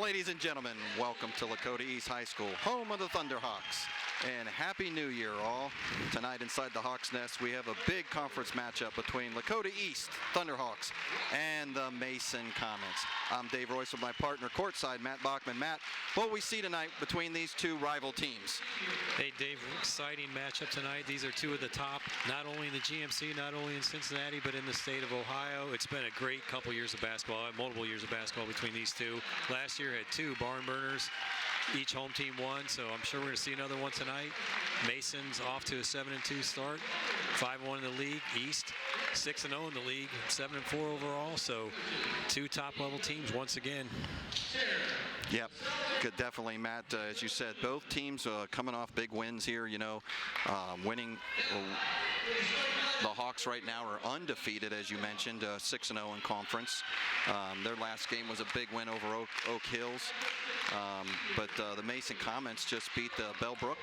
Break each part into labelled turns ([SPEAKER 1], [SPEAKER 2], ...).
[SPEAKER 1] ladies and gentlemen, welcome to Lakota East High School, home of the Thunderhawks. And Happy New Year, all. Tonight inside the Hawks Nest, we have a big conference matchup between Lakota East, Thunderhawks, and the Mason Comets. I'm Dave Royce with my partner courtside, Matt Bachman. Matt, what we see tonight between these two rival teams?
[SPEAKER 2] Hey, Dave, exciting matchup tonight. These are two of the top, not only in the GMC, not only in Cincinnati, but in the state of Ohio. It's been a great couple years of basketball, multiple years of basketball between these two. Last year had two barn burners. Each home team won, so I'm sure we're going to see another one tonight. Mason's off to a 7-2 start, 5-1 in the league. East 6-0 in the league, 7-4 overall. So two top-level teams once again.
[SPEAKER 1] Yep, definitely, Matt. As you said, both teams coming off big wins here. You know, winning. The Hawks right now are undefeated, as you mentioned, 6-0 in conference. Their last game was a big win over Oak Hills. But the Mason Comets just beat the Bellbrook.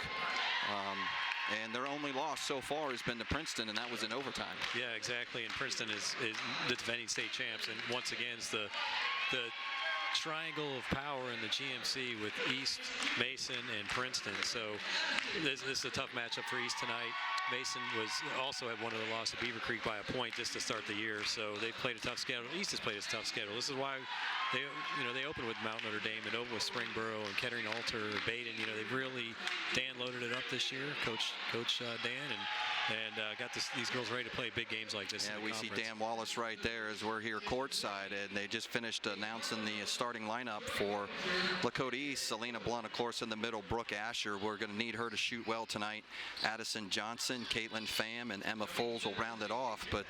[SPEAKER 1] And their only loss so far has been to Princeton, and that was in overtime.
[SPEAKER 2] Yeah, exactly. And Princeton is the defending state champs. And once again, it's the triangle of power in the GMC with East, Mason, and Princeton. So this is a tough matchup for East tonight. Mason also had one of the loss to Beaver Creek by a point just to start the year, so they played a tough schedule. East has played a tough schedule. This is why they opened with Mount Notre Dame and opened with Springboro and Kettering Alter, Baden. You know, they've really loaded it up this year, Coach Dan, and got these girls ready to play big games like this.
[SPEAKER 1] Yeah, we see Dan Wallace right there as we're here courtside, and they just finished announcing the starting lineup for Lakota East. Selena Blunt, of course, in the middle. Brooke Asher, we're going to need her to shoot well tonight. Addison Johnson, Caitlin Pham, and Emma Foles will round it off. But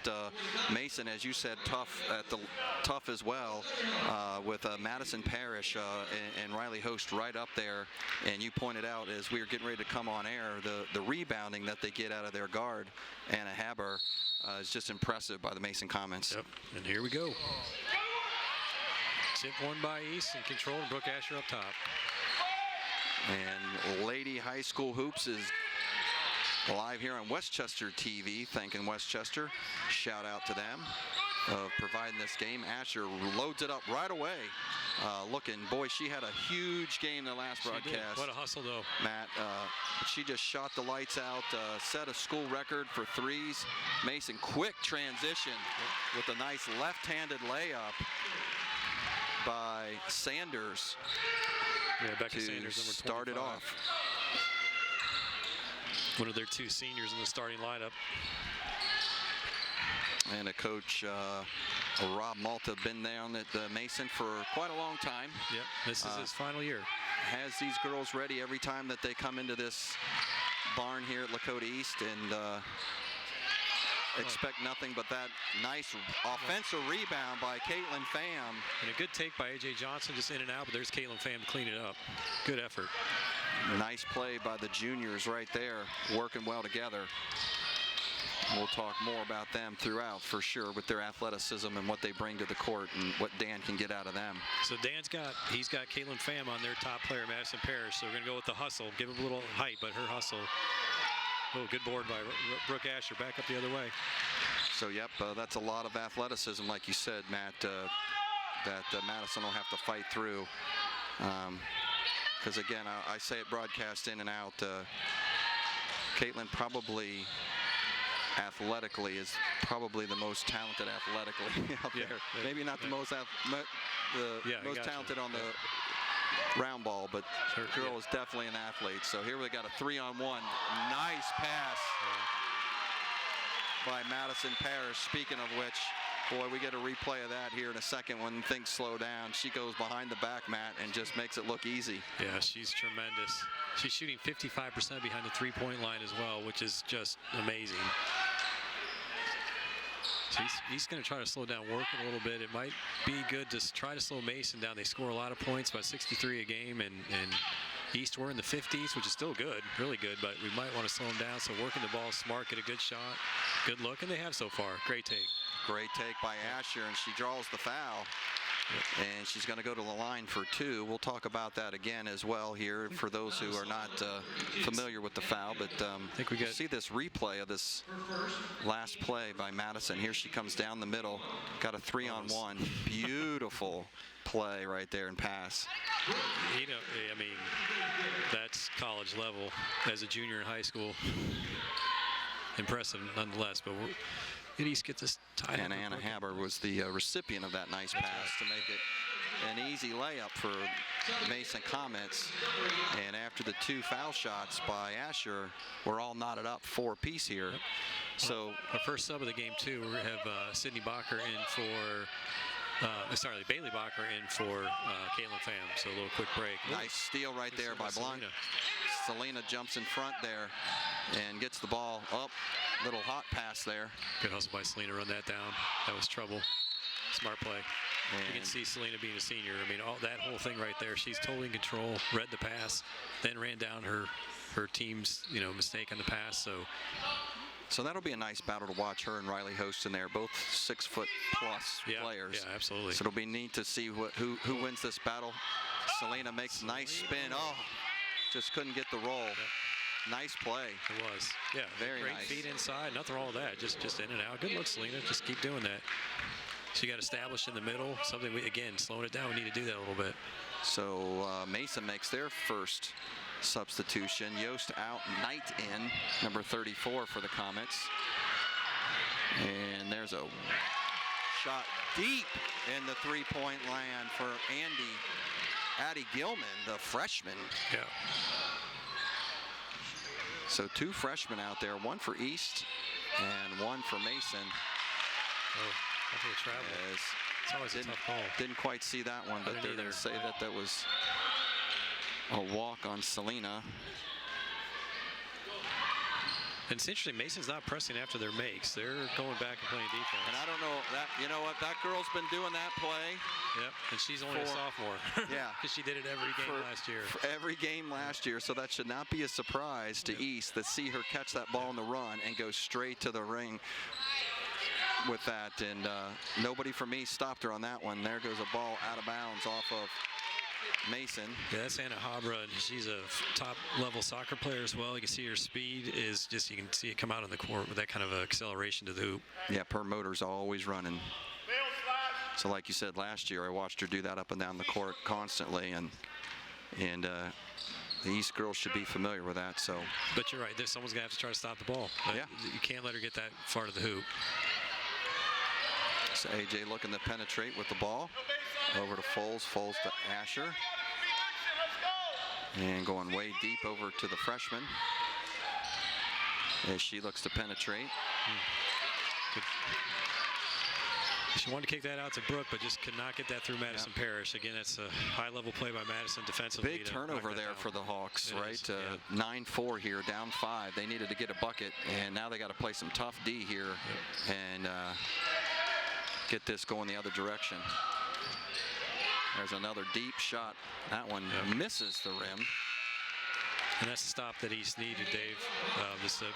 [SPEAKER 1] Mason, as you said, tough as well, with Madison Parrish and Riley Host right up there. And you pointed out as we were getting ready to come on air, the rebounding that they get out of their guard, Anna Haber, is just impressive by the Mason Comets.
[SPEAKER 2] Yep, and here we go. Tip one by East and control, and Brooke Asher up top.
[SPEAKER 1] And Lady High School Hoops is live here on Westchester TV. Thanking Westchester. Shout out to them providing this game. Asher loads it up right away. Boy, she had a huge game the last broadcast.
[SPEAKER 2] What a hustle, though.
[SPEAKER 1] Matt, she just shot the lights out, set a school record for threes. Mason, quick transition with a nice left-handed layup by Sanders.
[SPEAKER 2] Yeah, Becca Sanders, number 25.
[SPEAKER 1] Start it off.
[SPEAKER 2] One of their two seniors in the starting lineup.
[SPEAKER 1] And a coach, Rob Malta, been there on the Mason for quite a long time.
[SPEAKER 2] Yep, this is his final year.
[SPEAKER 1] Has these girls ready every time that they come into this barn here at Lakota East, and expect nothing but that nice offensive rebound by Caitlin Pham.
[SPEAKER 2] And a good take by A.J. Johnson, just in and out, but there's Caitlin Pham to clean it up. Good effort.
[SPEAKER 1] Nice play by the juniors right there, working well together. We'll talk more about them throughout for sure with their athleticism and what they bring to the court and what Dan can get out of them.
[SPEAKER 2] So he's got Caitlin Pham on their top player, Madison Parrish. So we're going to go with the hustle. Give him a little height, but her hustle. Oh, good board by Brooke Asher, back up the other way.
[SPEAKER 1] So, yep, that's a lot of athleticism, like you said, Matt, that Madison will have to fight through. Because, again, I say it broadcast in and out, Caitlin probably athletically is probably the most talented athletically out there.
[SPEAKER 2] Yeah,
[SPEAKER 1] maybe not the most most talented on the round ball, but her girl is definitely an athlete. So here we got a 3-on-1. Nice pass by Madison Parrish. Speaking of which, boy, we get a replay of that here in a second when things slow down. She goes behind the back, Matt, and just makes it look easy.
[SPEAKER 2] Yeah, she's tremendous. She's shooting 55% behind the three-point line as well, which is just amazing. So he's going to try to slow down work a little bit. It might be good to try to slow Mason down. They score a lot of points, about 63 a game, and East were in the 50s, which is still good, really good, but we might want to slow them down. So working the ball smart, get a good shot, good look, and they have so far. Great take.
[SPEAKER 1] Great take by Asher, and she draws the foul. and she's going to go to the line for 2. We'll talk about that again as well here for those who are not familiar with the foul. But
[SPEAKER 2] I think we got
[SPEAKER 1] see this replay of this last play by Madison. Here she comes down the middle, got a 3-on-1. Beautiful play right there and pass.
[SPEAKER 2] You know, I mean, that's college level as a junior in high school. Impressive nonetheless, but East get this tied
[SPEAKER 1] And Anna Haber was the recipient of that nice pass to make it an easy layup for Mason Comets. And after the 2 foul shots by Asher, we're all knotted up 4 apiece here.
[SPEAKER 2] Yep.
[SPEAKER 1] So
[SPEAKER 2] our first sub of the game too, we have Sydney Bacher in for Bailey Bacher in for Caitlin Pham. So a little quick break.
[SPEAKER 1] Nice steal right there by Blanc. Selena jumps in front there and gets the ball up. Little hot pass there.
[SPEAKER 2] Good hustle by Selena, run that down. That was trouble. Smart play. And you can see Selena being a senior. I mean, that whole thing right there, she's totally in control, read the pass, then ran down her team's mistake on the pass.
[SPEAKER 1] So that'll be a nice battle to watch, her and Riley Houston there, both 6-foot+ players.
[SPEAKER 2] Yeah, absolutely.
[SPEAKER 1] So it'll be neat to see who wins this battle. Selena makes a nice spin. Oh, just couldn't get the roll.
[SPEAKER 2] Yep.
[SPEAKER 1] Nice play.
[SPEAKER 2] It was. Yeah,
[SPEAKER 1] very
[SPEAKER 2] great
[SPEAKER 1] nice.
[SPEAKER 2] Feet inside. Nothing wrong with that. Just in and out. Good look, Selena. Just keep doing that. She got established in the middle. Something again, slowing it down. We need to do that a little bit.
[SPEAKER 1] So Mason makes their first substitution. Yost out, Knight in, number 34 for the Comets. And there's a shot deep in the 3-point land for Addie Gilman, the freshman.
[SPEAKER 2] Yeah.
[SPEAKER 1] So 2 freshmen out there, 1 for East and 1 for Mason.
[SPEAKER 2] Oh, I think travel. It's always a tough call.
[SPEAKER 1] Didn't quite see that one, but they're going to say that was a walk on Selena.
[SPEAKER 2] And it's interesting, Mason's not pressing after their makes. They're going back and playing defense.
[SPEAKER 1] And I don't know, that girl's been doing that play.
[SPEAKER 2] Yep, and she's only a sophomore.
[SPEAKER 1] Yeah.
[SPEAKER 2] Because she did it every game last year.
[SPEAKER 1] For every game last year, so that should not be a surprise to East to see her catch that ball in the run and go straight to the ring with that. And nobody from East stopped her on that one. There goes a ball out of bounds off of Mason.
[SPEAKER 2] Yeah, that's Anna Habra, and she's a top-level soccer player as well. You can see her speed is just, you can see it come out on the court with that kind of acceleration to the hoop.
[SPEAKER 1] Yeah, her motor's always running. So like you said, last year I watched her do that up and down the court constantly, and the East girls should be familiar with that. So,
[SPEAKER 2] but you're right, someone's going to have to try to stop the ball.
[SPEAKER 1] Yeah.
[SPEAKER 2] You can't let her get that far to the hoop.
[SPEAKER 1] So AJ looking to penetrate with the ball. Over to Foles to Asher. And going way deep over to the freshman as she looks to penetrate.
[SPEAKER 2] Good. She wanted to kick that out to Brooke, but just could not get that through Madison Parrish. Again, that's a high-level play by Madison defensively.
[SPEAKER 1] Big turnover there for the Hawks, right?
[SPEAKER 2] Yeah.
[SPEAKER 1] 9-4 here, down 5. They needed to get a bucket, and now they got to play some tough D here and get this going the other direction. There's another deep shot. That one misses the rim.
[SPEAKER 2] And that's the stop that East needed, Dave.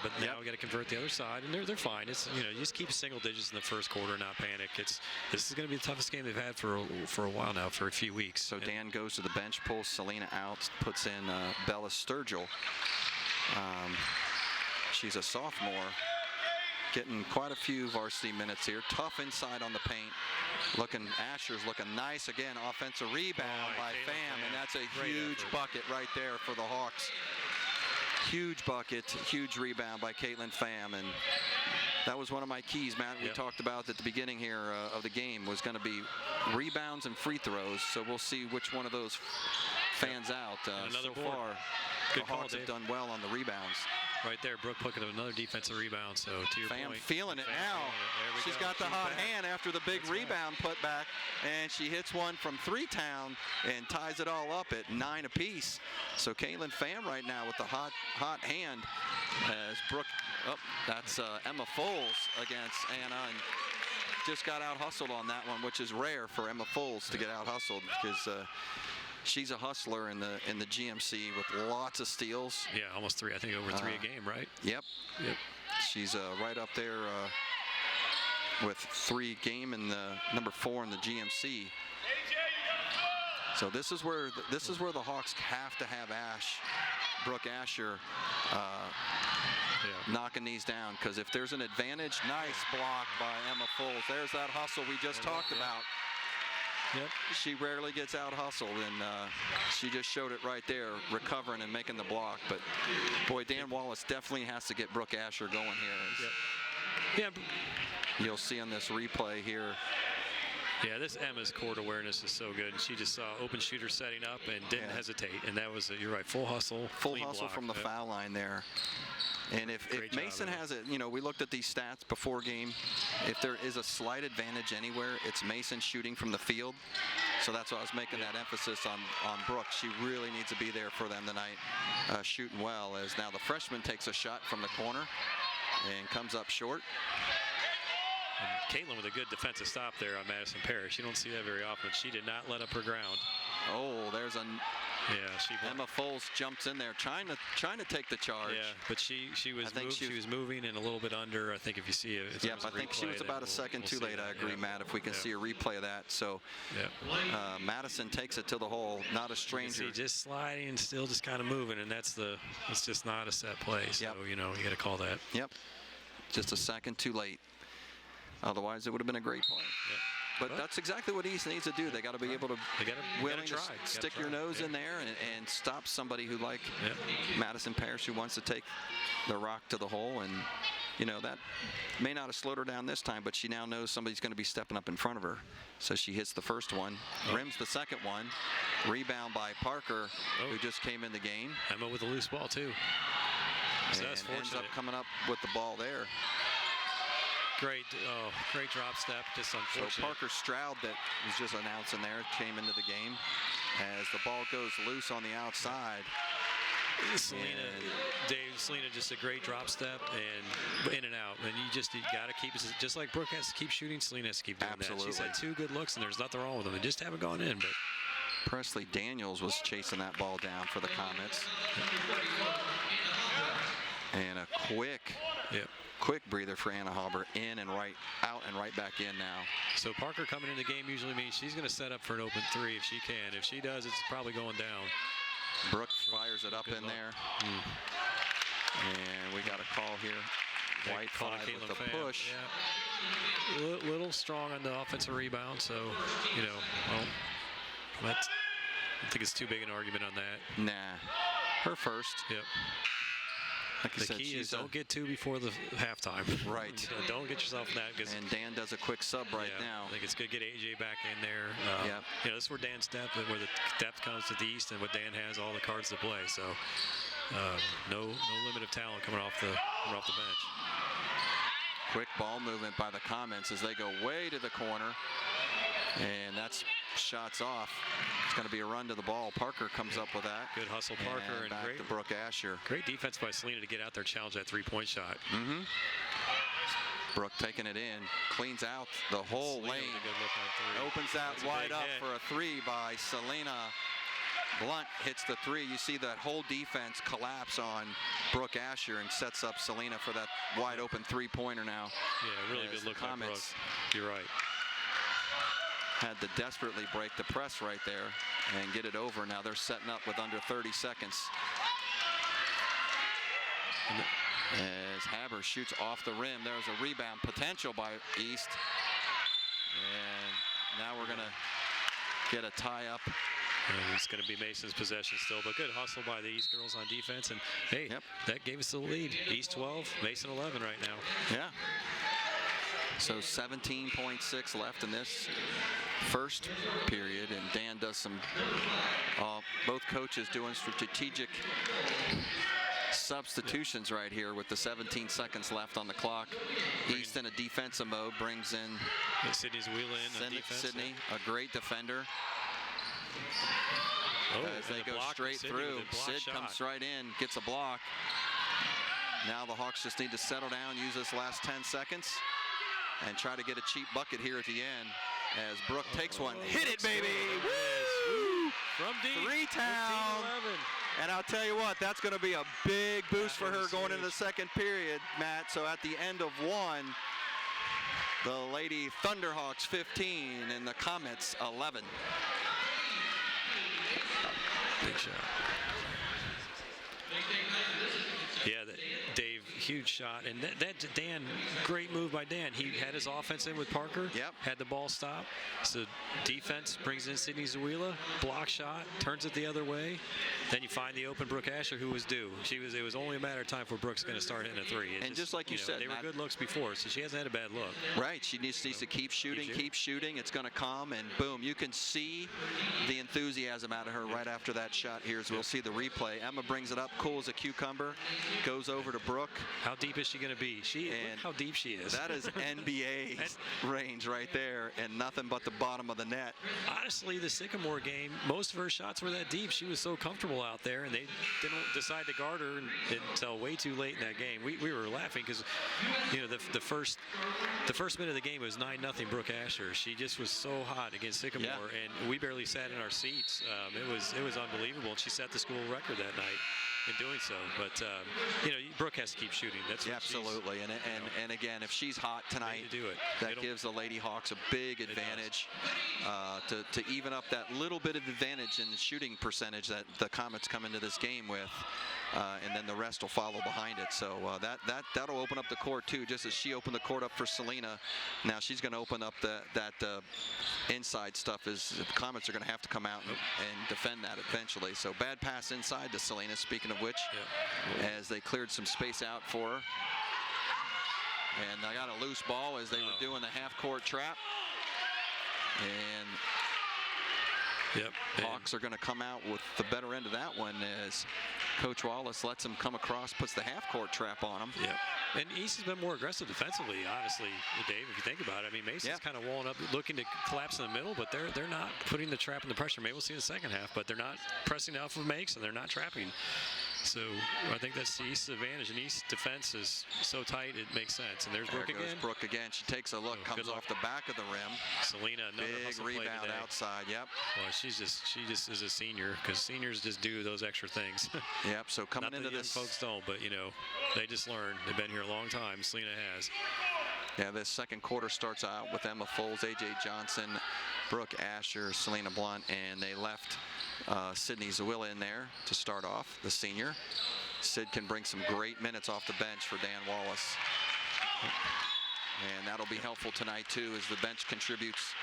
[SPEAKER 2] But now we got to convert the other side, and they're fine. It's you just keep single digits in the first quarter, not panic. This is going to be the toughest game they've had for a while now, for a few weeks.
[SPEAKER 1] So Dan goes to the bench, pulls Selena out, puts in Bella Sturgill. She's a sophomore, getting quite a few varsity minutes here. Tough inside on the paint. Asher's looking nice again. Offensive rebound by Pham, and that's a huge bucket right there for the Hawks. Huge bucket, huge rebound by Caitlin Pham, and that was one of my keys, Matt. We talked about at the beginning here of the game was going to be rebounds and free throws. So we'll see which one of those fans out. So far, the Hawks have done well on the rebounds.
[SPEAKER 2] Right there, Brooke picking up another defensive rebound. So to your
[SPEAKER 1] Pham
[SPEAKER 2] point,
[SPEAKER 1] feeling it now. She's got the hot hand after the big rebound put back, and she hits one from Freetown and ties it all up at 9 apiece. So Caitlin Pham right now with the hot hand as Brooke. Oh, that's Emma Foles against Anna, and just got out hustled on that one, which is rare for Emma Foles to get out hustled because. She's a hustler in the GMC with lots of steals.
[SPEAKER 2] Yeah, almost 3. I think over 3 a game, right?
[SPEAKER 1] Yep. She's right up there with 3 a game and the number 4 in the GMC. So this is where the Hawks have to have Brooke Asher knocking these down, because if there's an advantage, nice block by Emma Foles. There's that hustle we just talked about.
[SPEAKER 2] Yep.
[SPEAKER 1] She rarely gets out hustled, and she just showed it right there, recovering and making the block. But boy, Dan Wallace definitely has to get Brooke Asher going here.
[SPEAKER 2] Yep.
[SPEAKER 1] You'll see on this replay here.
[SPEAKER 2] Yeah, this Emma's court awareness is so good. She just saw open shooter setting up and didn't hesitate. And that was, you're right, full hustle.
[SPEAKER 1] Full
[SPEAKER 2] clean
[SPEAKER 1] hustle
[SPEAKER 2] block.
[SPEAKER 1] from the foul line there. And if Mason has it, we looked at these stats before game. If there is a slight advantage anywhere, it's Mason shooting from the field. So that's why I was making that emphasis on Brooke. She really needs to be there for them tonight, shooting well. As now the freshman takes a shot from the corner and comes up short.
[SPEAKER 2] And Caitlin with a good defensive stop there on Madison Parrish. You don't see that very often. She did not let up her ground.
[SPEAKER 1] Oh, there's Emma Foles jumps in there trying to take the charge.
[SPEAKER 2] Yeah, but she was moving and a little bit under. I think if you see it.
[SPEAKER 1] Yeah, I think she was about a second too late. I agree, Matt. If we can see a replay of that. So Madison takes it to the hole. Not a stranger.
[SPEAKER 2] You see just sliding and still just kind of moving, and it's just not a set play. So you got to call that. Yep.
[SPEAKER 1] Just a second too late. Otherwise, it would have been a great play. Yep. But that's exactly what East needs to do. They got to be able to stick your nose in there and stop somebody who, like Madison Parrish, who wants to take the rock to the hole. And that may not have slowed her down this time, but she now knows somebody's going to be stepping up in front of her. So she hits the first one, rims the second one, rebound by Parker, who just came in the game.
[SPEAKER 2] Emma with a loose ball too.
[SPEAKER 1] So and ends up coming up with the ball there.
[SPEAKER 2] Great drop step, just unfortunate.
[SPEAKER 1] So Parker Stroud, that was just announcing there, came into the game as the ball goes loose on the outside.
[SPEAKER 2] Selena just a great drop step and in and out, and you got to keep, just like Brooke has to keep shooting, Selena has to keep doing that. She's had 2 good looks and there's nothing wrong with them. They just haven't gone in. But
[SPEAKER 1] Presley Daniels was chasing that ball down for the Comets. And a quick breather for Anna Hauber, in and right out and right back in now.
[SPEAKER 2] So Parker coming in the game usually means she's going to set up for an open 3 if she can. If she does, it's probably going down.
[SPEAKER 1] Brooke fires it up in there. And we got a call here. White 5 with the push.
[SPEAKER 2] Yeah. Little strong on the offensive rebound, so I don't think it's too big an argument on that.
[SPEAKER 1] Nah, her first.
[SPEAKER 2] Yep.
[SPEAKER 1] Like
[SPEAKER 2] the key is don't get 2 before the halftime.
[SPEAKER 1] Right.
[SPEAKER 2] Don't get yourself in that.
[SPEAKER 1] And Dan does a quick sub now.
[SPEAKER 2] I think it's good to get AJ back in there. This is where Dan's depth, where the depth comes to the East, and what Dan has all the cards to play. So no limit of talent coming off the bench.
[SPEAKER 1] Quick ball movement by the Comets as they go way to the corner. And that's shots off. It's going to be a run to the ball. Parker comes up with that.
[SPEAKER 2] Good hustle, Parker, and
[SPEAKER 1] back
[SPEAKER 2] great
[SPEAKER 1] to Brooke Asher.
[SPEAKER 2] Great defense by Selena to get out there, challenge that 3-point shot.
[SPEAKER 1] Brooke taking it in, cleans out the whole
[SPEAKER 2] Selena
[SPEAKER 1] lane.
[SPEAKER 2] with a good look on 3.
[SPEAKER 1] Opens that wide up for a 3 by Selena. Blunt hits the 3. You see that whole defense collapse on Brooke Asher and sets up Selena for that wide open 3-pointer now.
[SPEAKER 2] Yeah, really good look on Brooke. You're right.
[SPEAKER 1] Had to desperately break the press right there and get it over. Now they're setting up with under 30 seconds. As Haber shoots off the rim, there's a rebound potential by East. And now we're going to get a tie-up.
[SPEAKER 2] And it's going to be Mason's possession still, but good hustle by the East girls on defense. And, hey, that gave us the lead. East 12, Mason 11 right now.
[SPEAKER 1] Yeah. So 17.6 left in this first period, and Dan does some, both coaches doing strategic substitutions right here with the 17 seconds left on the clock. East in a defensive mode brings in
[SPEAKER 2] Sydney's wheel in on defense.
[SPEAKER 1] Sydney, a great defender. As they go straight through, Sid comes right in, gets a block. Now the Hawks just need to settle down, use this last 10 seconds. And try to get a cheap bucket here at the end as Brooke takes one. Hit it, baby! Woo!
[SPEAKER 2] From deep.
[SPEAKER 1] 3-town. And I'll tell you what, that's going to be a big boost for her going into the second period, Matt. So at the end of 1, the Lady Thunderhawks 15 and the Comets 11.
[SPEAKER 2] Big shot. Yeah, Dave, huge shot. And that Dan, great move by Dan. He had his offense in with Parker.
[SPEAKER 1] Yep.
[SPEAKER 2] Had the ball stop. So defense brings in Sydney Zawila. Block shot. Turns it the other way. Then you find the open Brooke Asher, who was due. It was only a matter of time for Brooke's going to start hitting a three.
[SPEAKER 1] And just like you said,
[SPEAKER 2] they were
[SPEAKER 1] Matt,
[SPEAKER 2] good looks before, so she hasn't had a bad look.
[SPEAKER 1] Right. She needs to keep shooting. It's going to come, and boom, you can see the enthusiasm out of her right after that shot here. As we'll see the replay. Emma brings it up, cool as a cucumber, goes over to Brooke.
[SPEAKER 2] How deep is she going to be? Look how deep she is.
[SPEAKER 1] That is NBA range right there, and nothing but the bottom of the net.
[SPEAKER 2] Honestly, the Sycamore game, most of her shots were that deep. She was so comfortable out there, and they didn't decide to guard her until way too late in that game. We were laughing because, the first minute of the game was 9-0 Brooke Asher. She just was so hot against Sycamore, and we barely sat in our seats. It was unbelievable, and she set the school record that night in doing so. But Brooke has to keep shooting. That's what
[SPEAKER 1] absolutely. And again, if she's hot tonight, that gives the Lady Hawks a big advantage to even up that little bit of advantage in the shooting percentage that the Comets come into this game with. And then the rest will follow behind it. So that'll open up the court too, just as she opened the court up for Selena. Now she's going to open up that inside stuff. Is the Comets are going to have to come out and defend that eventually. So bad pass inside to Selena. Speaking of which, as they cleared some space out for her, and I got a loose ball as they were doing the half-court trap, and Hawks are going to come out with the better end of that one as Coach Wallace lets them come across, puts the half-court trap on them.
[SPEAKER 2] Yep. And East has been more aggressive defensively, honestly, Dave, if you think about it. I mean, Mason's kind of walling up, looking to collapse in the middle, but they're not putting the trap and the pressure. Maybe we'll see in the second half, but they're not pressing off of Makes, and they're not trapping. So I think that's the East's advantage. And East defense is so tight, it makes sense. And there's Brooke again.
[SPEAKER 1] There goes Brooke again. She takes a look, comes off the back of the rim.
[SPEAKER 2] Selena, another
[SPEAKER 1] big rebound outside. Yep.
[SPEAKER 2] Well, she just is a senior, because seniors just do those extra things.
[SPEAKER 1] Yep. So coming into this,
[SPEAKER 2] folks don't, but they just learn. They've been here a long time. Selena has.
[SPEAKER 1] Yeah, this second quarter starts out with Emma Foles, A.J. Johnson, Brooke Asher, Selena Blunt, and they left Sydney Zawila in there to start off, the senior. Sid can bring some great minutes off the bench for Dan Wallace. And that'll be helpful tonight, too, as the bench contributes.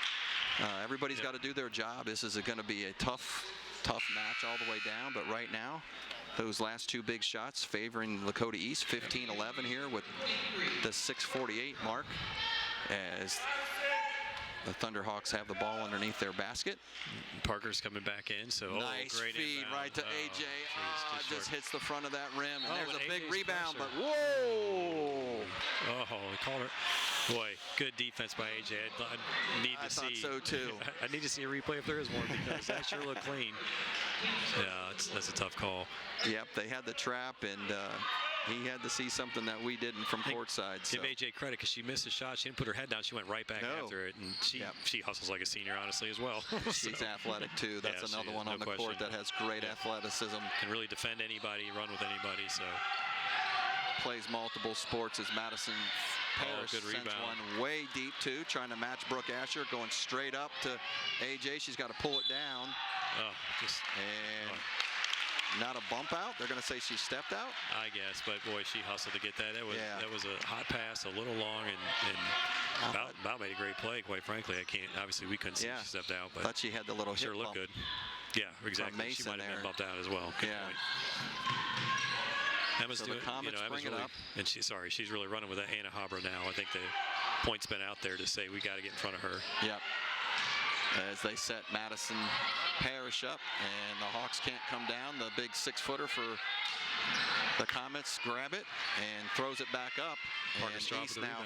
[SPEAKER 1] Everybody's got to do their job. This is going to be a tough match all the way down, but right now, those last two big shots favoring Lakota East, 15-11 here with the 6:48 mark, as the Thunderhawks have the ball underneath their basket.
[SPEAKER 2] Parker's coming back in, so
[SPEAKER 1] nice
[SPEAKER 2] great
[SPEAKER 1] feed
[SPEAKER 2] inbound.
[SPEAKER 1] right to AJ. Just hits the front of that rim, and there's a big
[SPEAKER 2] AJ's
[SPEAKER 1] rebound,
[SPEAKER 2] pressure.
[SPEAKER 1] but whoa!
[SPEAKER 2] He called her. Boy, good defense by AJ. I need to see.
[SPEAKER 1] I thought so too.
[SPEAKER 2] I need to see a replay if there is one, because that sure looked clean. Yeah, that's a tough call.
[SPEAKER 1] Yep, they had the trap, and he had to see something that we didn't from courtside.
[SPEAKER 2] Give AJ credit, because she missed a shot. She didn't put her head down. She went right back after it, and she hustles like a senior, honestly, as well.
[SPEAKER 1] She's athletic too. That's another one on the court that has great athleticism.
[SPEAKER 2] Can really defend anybody, run with anybody. So
[SPEAKER 1] plays multiple sports as Madison Parrish
[SPEAKER 2] good
[SPEAKER 1] sends
[SPEAKER 2] rebound.
[SPEAKER 1] one way deep too, trying to match Brooke Asher, going straight up to AJ. She's got to pull it down. Not a bump out. They're going to say she stepped out,
[SPEAKER 2] I guess, but boy, she hustled to get that. That was a hot pass, a little long, and about made a great play. Quite frankly, obviously we couldn't see she stepped out, but
[SPEAKER 1] thought she had the little
[SPEAKER 2] sure
[SPEAKER 1] hip
[SPEAKER 2] looked
[SPEAKER 1] bump.
[SPEAKER 2] good. Yeah, exactly. She might have been bumped out as well. Good point. Emma's doing, Emma's really, up. And she's really running with that Anna Habra now. I think the point's been out there to say we got to get in front of her.
[SPEAKER 1] Yep. As they set Madison Parrish up, and the Hawks can't come down. The big 6-footer for the Comets grab it and throws it back up. And East now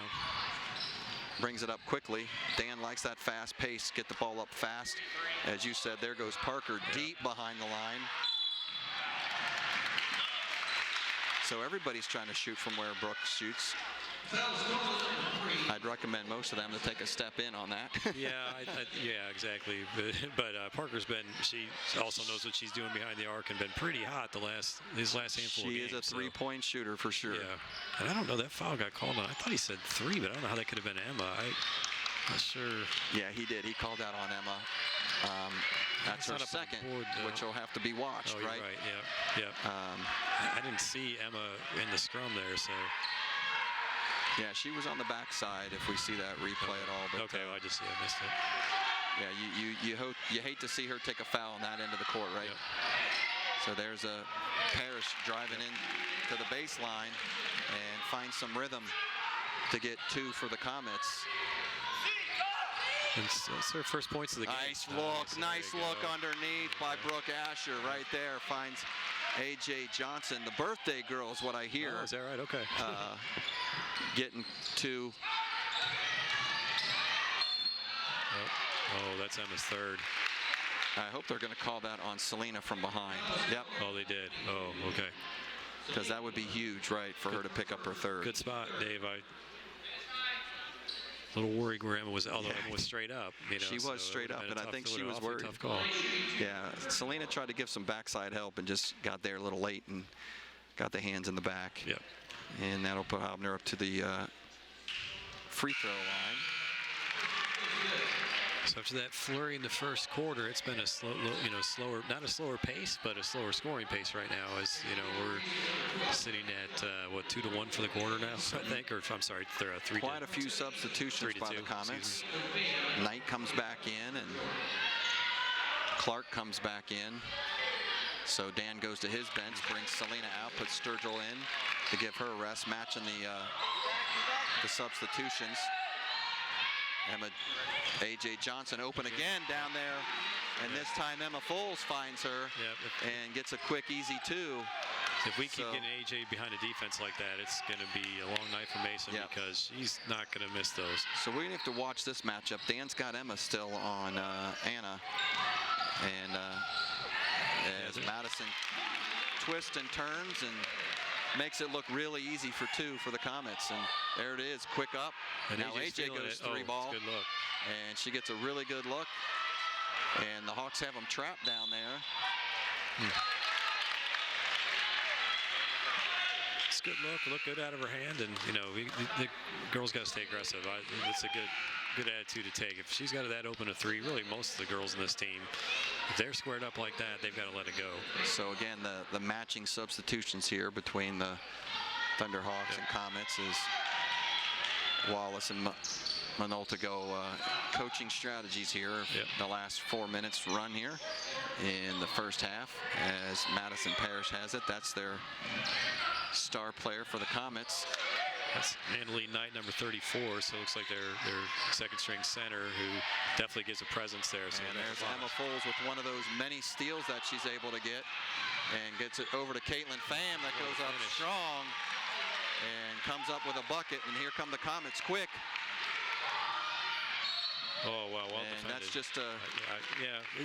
[SPEAKER 1] brings it up quickly. Dan likes that fast pace, get the ball up fast. As you said, there goes Parker deep behind the line. So everybody's trying to shoot from where Brooke shoots. I'd recommend most of them to take a step in on that.
[SPEAKER 2] Yeah, exactly. But Parker's she also knows what she's doing behind the arc and been pretty hot his last handful of games.
[SPEAKER 1] She is a three-point shooter for sure.
[SPEAKER 2] Yeah, and I don't know, that foul got called on. I thought he said 3, but I don't know how that could have been Emma. I'm not sure.
[SPEAKER 1] Yeah, he did. He called out on Emma. That's her
[SPEAKER 2] not up on the
[SPEAKER 1] second,
[SPEAKER 2] board,
[SPEAKER 1] which will have to be watched,
[SPEAKER 2] you're
[SPEAKER 1] right?
[SPEAKER 2] Yeah. I didn't see Emma in the scrum there, so.
[SPEAKER 1] Yeah, she was on the backside if we see that replay at all. But,
[SPEAKER 2] okay, well, I missed it.
[SPEAKER 1] Yeah, you hate to see her take a foul on that end of the court, right?
[SPEAKER 2] Yep.
[SPEAKER 1] So there's a Parrish driving in to the baseline and finds some rhythm to get 2 for the Comets.
[SPEAKER 2] And it's her first points of the game.
[SPEAKER 1] Nice look underneath by Brooke Asher right there. Finds A.J. Johnson, the birthday girl is what I hear.
[SPEAKER 2] Oh, is that right? Okay.
[SPEAKER 1] Getting to.
[SPEAKER 2] Oh, that's Emma's third.
[SPEAKER 1] I hope they're going to call that on Selena from behind. Yep.
[SPEAKER 2] Oh, they did. Oh, okay.
[SPEAKER 1] Because that would be huge, right, for her to pick up her third.
[SPEAKER 2] Good spot, Dave. A little worried where Emma was, although Emma was straight up.
[SPEAKER 1] She was straight up, and I think she was worried.
[SPEAKER 2] Tough call.
[SPEAKER 1] Yeah, Selena tried to give some backside help and just got there a little late and got the hands in the back.
[SPEAKER 2] Yep.
[SPEAKER 1] And that'll put Hobner up to the free throw line.
[SPEAKER 2] So after that flurry in the first quarter, it's been a slower, not a slower pace, but a slower scoring pace right now. As we're sitting at what, 2-1 for the quarter now, I think, or I'm sorry, they're 3.
[SPEAKER 1] Quite a few substitutions by the Comets. Knight comes back in, and Clark comes back in. So Dan goes to his bench, brings Selena out, puts Sturgill in to give her a rest, matching the substitutions. A.J. Johnson open again down there, and this time Emma Foles finds her and gets a quick, easy 2.
[SPEAKER 2] If we keep getting A.J. behind a defense like that, it's going to be a long night for Mason because he's not going to miss those.
[SPEAKER 1] So we're going to have to watch this matchup. Dan's got Emma still on Anna, and as Madison twists and turns and makes it look really easy for 2 for the Comets, and there it is, quick up. And now AJ goes 3 ball,
[SPEAKER 2] good look.
[SPEAKER 1] And she gets a really good look, and the Hawks have them trapped down there.
[SPEAKER 2] It's a good look good out of her hand, and the girl's got to stay aggressive. It's a good attitude to take. If she's got that open a 3, really most of the girls in this team, if they're squared up like that, they've got to let it go.
[SPEAKER 1] So again, the matching substitutions here between the Thunderhawks and Comets is Wallace and Minolta go coaching strategies here. The last 4 minutes run here in the first half, as Madison Parrish has it. That's their star player for the Comets.
[SPEAKER 2] That's Annalie Knight, number 34, so it looks like their second-string center, who definitely gives a presence there. So
[SPEAKER 1] and there's Emma Foles with one of those many steals that she's able to get, and gets it over to Caitlin Pham, that goes up strong and comes up with a bucket, and here come the Comets quick.
[SPEAKER 2] Oh, well
[SPEAKER 1] and
[SPEAKER 2] defended.
[SPEAKER 1] That's just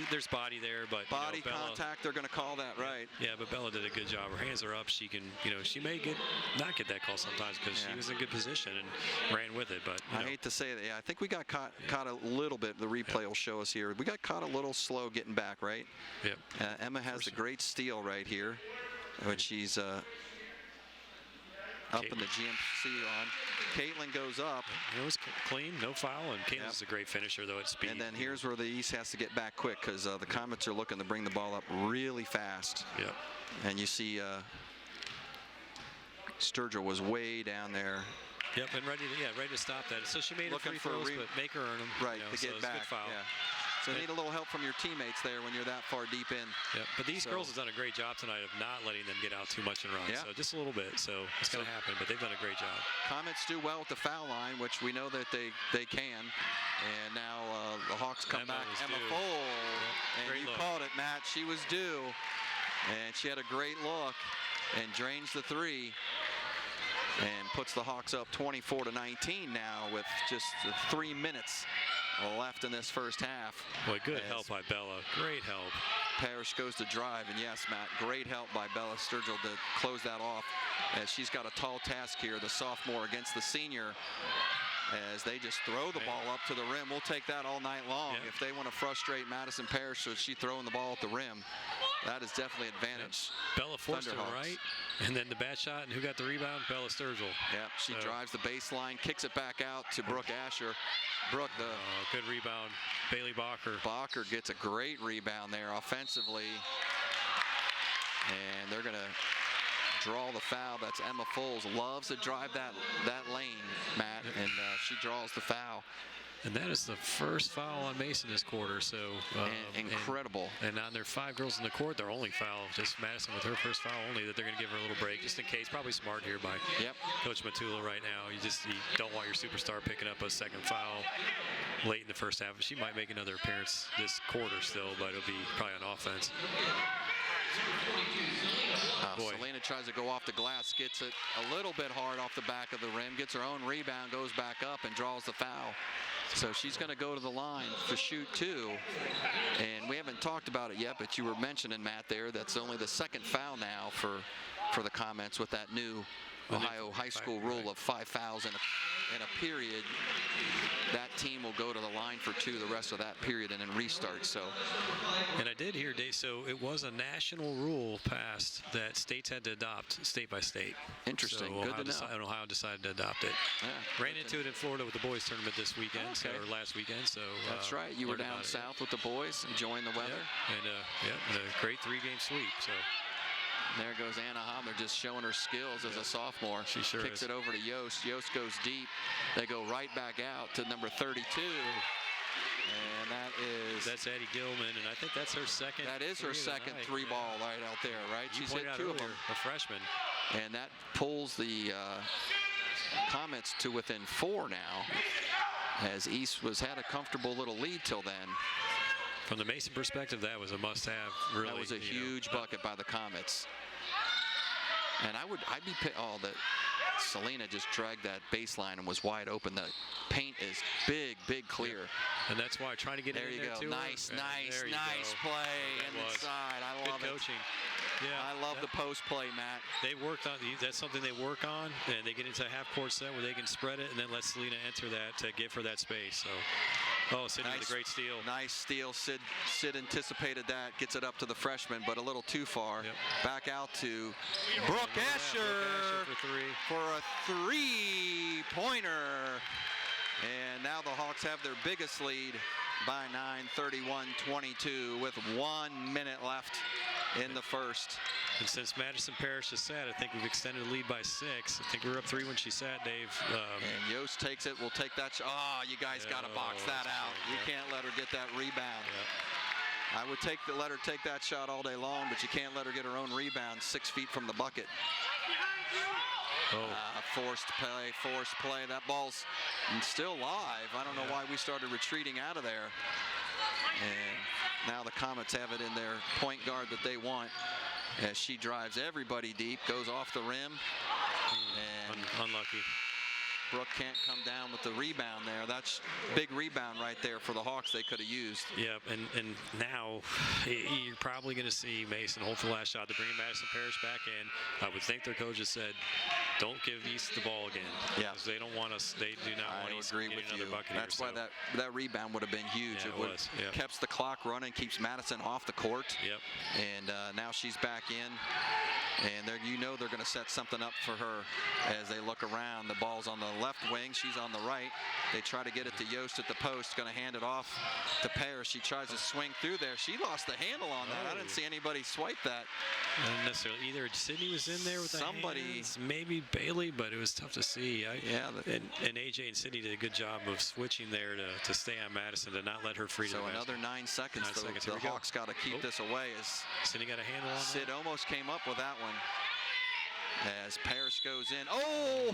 [SPEAKER 2] there's body there, but
[SPEAKER 1] body
[SPEAKER 2] Bella,
[SPEAKER 1] contact. They're going to call that, right?
[SPEAKER 2] Yeah, but Bella did a good job. Her hands are up. She can, she may not get that call sometimes because she was in good position and ran with it. But
[SPEAKER 1] I hate to say that. Yeah, I think we got caught a little bit. The replay will show us here. We got caught a little slow getting back, right?
[SPEAKER 2] Yep.
[SPEAKER 1] Emma has a great steal right here, which she's up in the GMC on. Caitlin goes up.
[SPEAKER 2] It was clean, no foul, and Caitlin's a great finisher, though, at speed.
[SPEAKER 1] And then here's where the East has to get back quick, because the Comets are looking to bring the ball up really fast.
[SPEAKER 2] Yep.
[SPEAKER 1] And you see Sturgill was way down there.
[SPEAKER 2] Yep, and ready to stop that. So she made
[SPEAKER 1] Looking
[SPEAKER 2] free
[SPEAKER 1] for
[SPEAKER 2] throws, but make her earn them.
[SPEAKER 1] Right, to get back.
[SPEAKER 2] Good foul.
[SPEAKER 1] Yeah. So you need a little help from your teammates there when you're that far deep in.
[SPEAKER 2] Yeah, but these girls have done a great job tonight of not letting them get out too much and run. So just a little bit. So it's going to happen, but they've done a great job.
[SPEAKER 1] Comets do well at the foul line, which we know that they can. And now the Hawks come back. Emma Foles. And you called it, Matt. She was due. And she had a great look and drains the 3. And puts the Hawks up 24-19 now with just 3 minutes left in this first half.
[SPEAKER 2] Boy, good help by Bella. Great help.
[SPEAKER 1] Parrish goes to drive, and yes, Matt, great help by Bella Sturgill to close that off, as she's got a tall task here, the sophomore against the senior. as they just throw the ball up to the rim. We'll take that all night long.
[SPEAKER 2] Yeah.
[SPEAKER 1] If they want to frustrate Madison Parrish, so she throwing the ball at the rim, that is definitely advantage.
[SPEAKER 2] Bella Forster,
[SPEAKER 1] Thunderhawks.
[SPEAKER 2] right? And then the bad shot, and who got the rebound? Bella Sturgill.
[SPEAKER 1] Yep, she drives the baseline, kicks it back out to Brooke Asher. Brooke,
[SPEAKER 2] good rebound. Bailey Bacher.
[SPEAKER 1] Bacher gets a great rebound there offensively. And they're going to draw the foul. That's Emma Foles. Loves to drive that lane, Matt, and she draws the foul.
[SPEAKER 2] And that is the first foul on Mason this quarter. So
[SPEAKER 1] incredible.
[SPEAKER 2] And on their 5 girls in the court, their only foul, just Madison with her first foul only, that they're going to give her a little break just in case. Probably smart here by Coach Matula right now. You don't want your superstar picking up a second foul late in the first half. She might make another appearance this quarter still, but it'll be probably on offense.
[SPEAKER 1] Selena tries to go off the glass, gets it a little bit hard off the back of the rim, gets her own rebound, goes back up and draws the foul. So she's going to go to the line to shoot 2. And we haven't talked about it yet, but you were mentioning, Matt, there, that's only the second foul now for the Comets with that new Ohio high school rule of 5 fouls in a period. That team will go to the line for 2 the rest of that period and then restart. So,
[SPEAKER 2] and I did hear, Dave, so it was a national rule passed that states had to adopt state by state.
[SPEAKER 1] Interesting.
[SPEAKER 2] So
[SPEAKER 1] Good to know.
[SPEAKER 2] And Ohio decided to adopt it.
[SPEAKER 1] Yeah,
[SPEAKER 2] ran into it in Florida with the boys tournament this weekend, or last weekend. So
[SPEAKER 1] that's right. You were down south with the boys, enjoying the weather.
[SPEAKER 2] And a great 3-game sweep. So.
[SPEAKER 1] There goes Anna Hamler just showing her skills as a sophomore.
[SPEAKER 2] She sure
[SPEAKER 1] kicks
[SPEAKER 2] is.
[SPEAKER 1] it over to Yost. Yost goes deep. They go right back out to number 32. And
[SPEAKER 2] that's Addie Gilman, and I think that's her second.
[SPEAKER 1] That is her second 3-ball right out there, right? She's hit 2 of them.
[SPEAKER 2] A freshman.
[SPEAKER 1] And that pulls the Comets to within 4 now, as East had a comfortable little lead till then.
[SPEAKER 2] From the Mason perspective, that was a must-have. Really,
[SPEAKER 1] that was a huge bucket by the Comets. And I'd be that Selena just dragged that baseline and was wide open. The paint is big clear.
[SPEAKER 2] And that's why trying to get
[SPEAKER 1] there
[SPEAKER 2] in
[SPEAKER 1] you
[SPEAKER 2] there
[SPEAKER 1] go.
[SPEAKER 2] too.
[SPEAKER 1] Nice play inside. I love
[SPEAKER 2] Good coaching. Yeah,
[SPEAKER 1] I love the post play, Matt.
[SPEAKER 2] They worked on that's something they work on, and they get into a half-court set where they can spread it and then let Selena enter that to give her that space. So, Sydney with a great steal.
[SPEAKER 1] Nice steal. Sid anticipated that, gets it up to the freshman, but a little too far. Back out to Brooke Escher for a 3-pointer. And now the Hawks have their biggest lead by 9, 31-22, with 1 minute left in the first.
[SPEAKER 2] And since Madison Parrish is sat, I think we've extended the lead by 6. I think we were up 3 when she sat, Dave.
[SPEAKER 1] And Yost takes it. We'll take that. You guys got to box that out. You can't let her get that rebound. I would let her take that shot all day long, but you can't let her get her own rebound 6 feet from the bucket. Forced play. That ball's still live. I don't know why we started retreating out of there. And now the Comets have it in their point guard that they want, as she drives everybody deep, goes off the rim. And
[SPEAKER 2] unlucky.
[SPEAKER 1] Brooke can't come down with the rebound there. That's big rebound right there for the Hawks they could have used.
[SPEAKER 2] Yeah, and now you're probably going to see Mason hold for the last shot to bring Madison Parrish back in. I would think their coach has said, don't give East the ball again.
[SPEAKER 1] Yeah.
[SPEAKER 2] Because they don't want us. They do not want East to get another bucket.
[SPEAKER 1] That's why that rebound would have been huge.
[SPEAKER 2] Yeah,
[SPEAKER 1] it would have kept the clock running, keeps Madison off the court.
[SPEAKER 2] Yep.
[SPEAKER 1] And now she's back in. And they're going to set something up for her as they look around. The ball's on the left wing. She's on the right. They try to get it to Yost at the post. Going to hand it off to Parrish. She tries to swing through there. She lost the handle on that. I didn't see anybody swipe that.
[SPEAKER 2] Not necessarily. Either Sydney was in there with
[SPEAKER 1] somebody,
[SPEAKER 2] the hands, maybe Bailey, but it was tough to see. And AJ and Sydney did a good job of switching there to stay on Madison, to not let her free.
[SPEAKER 1] So another 9 seconds. The Hawks got to keep this away. As
[SPEAKER 2] Sydney got a handle on
[SPEAKER 1] Sid
[SPEAKER 2] that.
[SPEAKER 1] almost came up with that one. As Parrish goes in. Oh!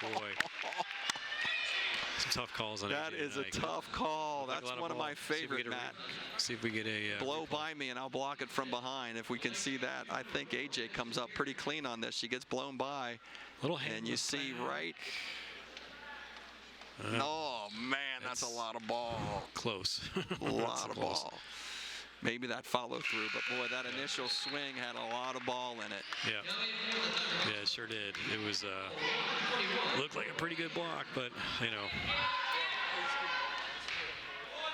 [SPEAKER 2] Boy. Some tough calls on
[SPEAKER 1] that. That is a tough call. That's one of my favorite, Matt.
[SPEAKER 2] See if we get a
[SPEAKER 1] blow by me and I'll block it from behind if we can see that. I think AJ comes up pretty clean on this. She gets blown by.
[SPEAKER 2] Little hand
[SPEAKER 1] and you see right. Oh man, that's a lot of ball.
[SPEAKER 2] Close.
[SPEAKER 1] A lot of ball. maybe that follow through, but boy, that initial swing had a lot of ball in it.
[SPEAKER 2] Yeah, it sure did. It was looked like a pretty good block, but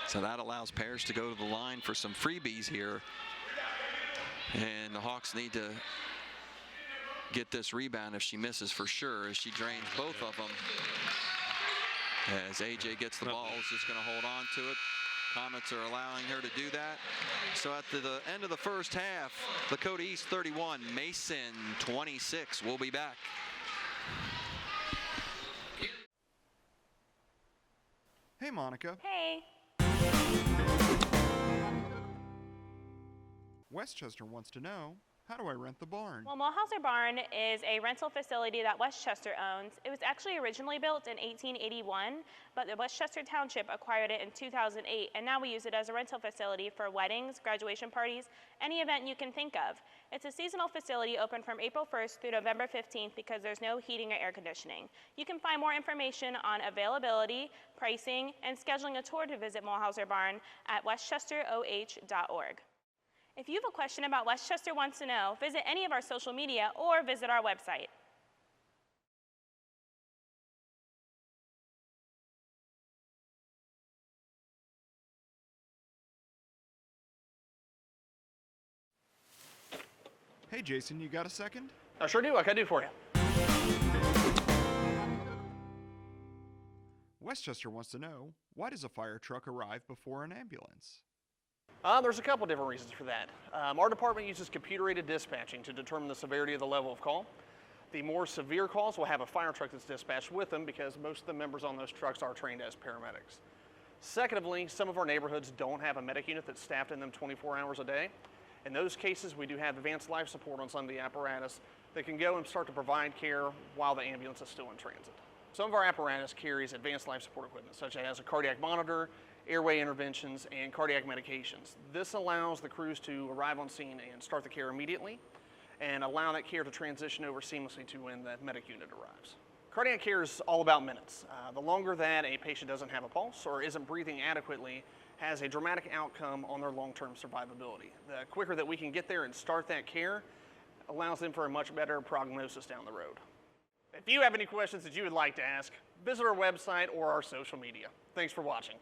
[SPEAKER 1] So that allows Parrish to go to the line for some freebies here. And the Hawks need to get this rebound if she misses for sure, as she drains both of them. As AJ gets the ball, is just going to hold on to it. Comets are allowing her to do that. So at the end of the first half, Lakota East 31, Mason 26. We'll be back.
[SPEAKER 3] Hey, Monica.
[SPEAKER 4] Hey.
[SPEAKER 3] Westchester wants to know, how do I rent the barn?
[SPEAKER 4] Well, Mulhauser Barn is a rental facility that Westchester owns. It was actually originally built in 1881, but the Westchester Township acquired it in 2008, and now we use it as a rental facility for weddings, graduation parties, any event you can think of. It's a seasonal facility open from April 1st through November 15th because there's no heating or air conditioning. You can find more information on availability, pricing, and scheduling a tour to visit Mulhauser Barn at westchesteroh.org. If you have a question about Westchester Wants to Know, visit any of our social media or visit our website.
[SPEAKER 3] Hey, Jason, you got a second?
[SPEAKER 5] I sure do. What can I do for you?
[SPEAKER 3] Westchester wants to know, why does a fire truck arrive before an ambulance?
[SPEAKER 5] There's a couple different reasons for that. Our department uses computer-aided dispatching to determine the severity of the level of call. The more severe calls will have a fire truck that's dispatched with them because most of the members on those trucks are trained as paramedics. Secondly, some of our neighborhoods don't have a medic unit that's staffed in them 24 hours a day. In those cases, we do have advanced life support on some of the apparatus that can go and start to provide care while the ambulance is still in transit. Some of our apparatus carries advanced life support equipment, such as a cardiac monitor, airway interventions, and cardiac medications. This allows the crews to arrive on scene and start the care immediately and allow that care to transition over seamlessly to when the medic unit arrives. Cardiac care is all about minutes. The longer that a patient doesn't have a pulse or isn't breathing adequately has a dramatic outcome on their long-term survivability. The quicker that we can get there and start that care allows them for a much better prognosis down the road. If you have any questions that you would like to ask, visit our website or our social media. Thanks for watching.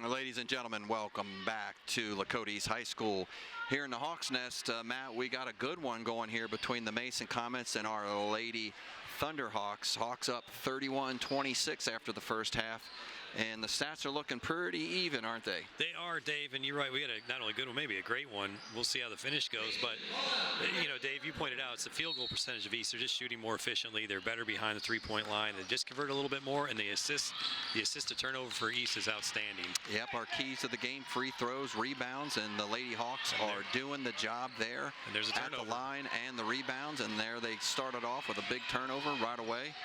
[SPEAKER 1] Ladies and gentlemen, welcome back to Lakota East High School. Here in the Hawks Nest, Matt, we got a good one going here between the Mason Comets and our Lady Thunderhawks. Hawks up 31-26 after the first half. And the stats are looking pretty even, aren't they?
[SPEAKER 2] They are, Dave, and you're right. We had not only a good one, maybe a great one. We'll see how the finish goes. But, Dave, you pointed out it's the field goal percentage of East. They're just shooting more efficiently. They're better behind the three-point line. They just convert a little bit more, and the assist to turnover for East is outstanding.
[SPEAKER 1] Yep, our keys to the game, free throws, rebounds, and the Lady Hawks are doing the job there.
[SPEAKER 2] And there's a turnover.
[SPEAKER 1] At the line and the rebounds, and there they started off with a big turnover right away,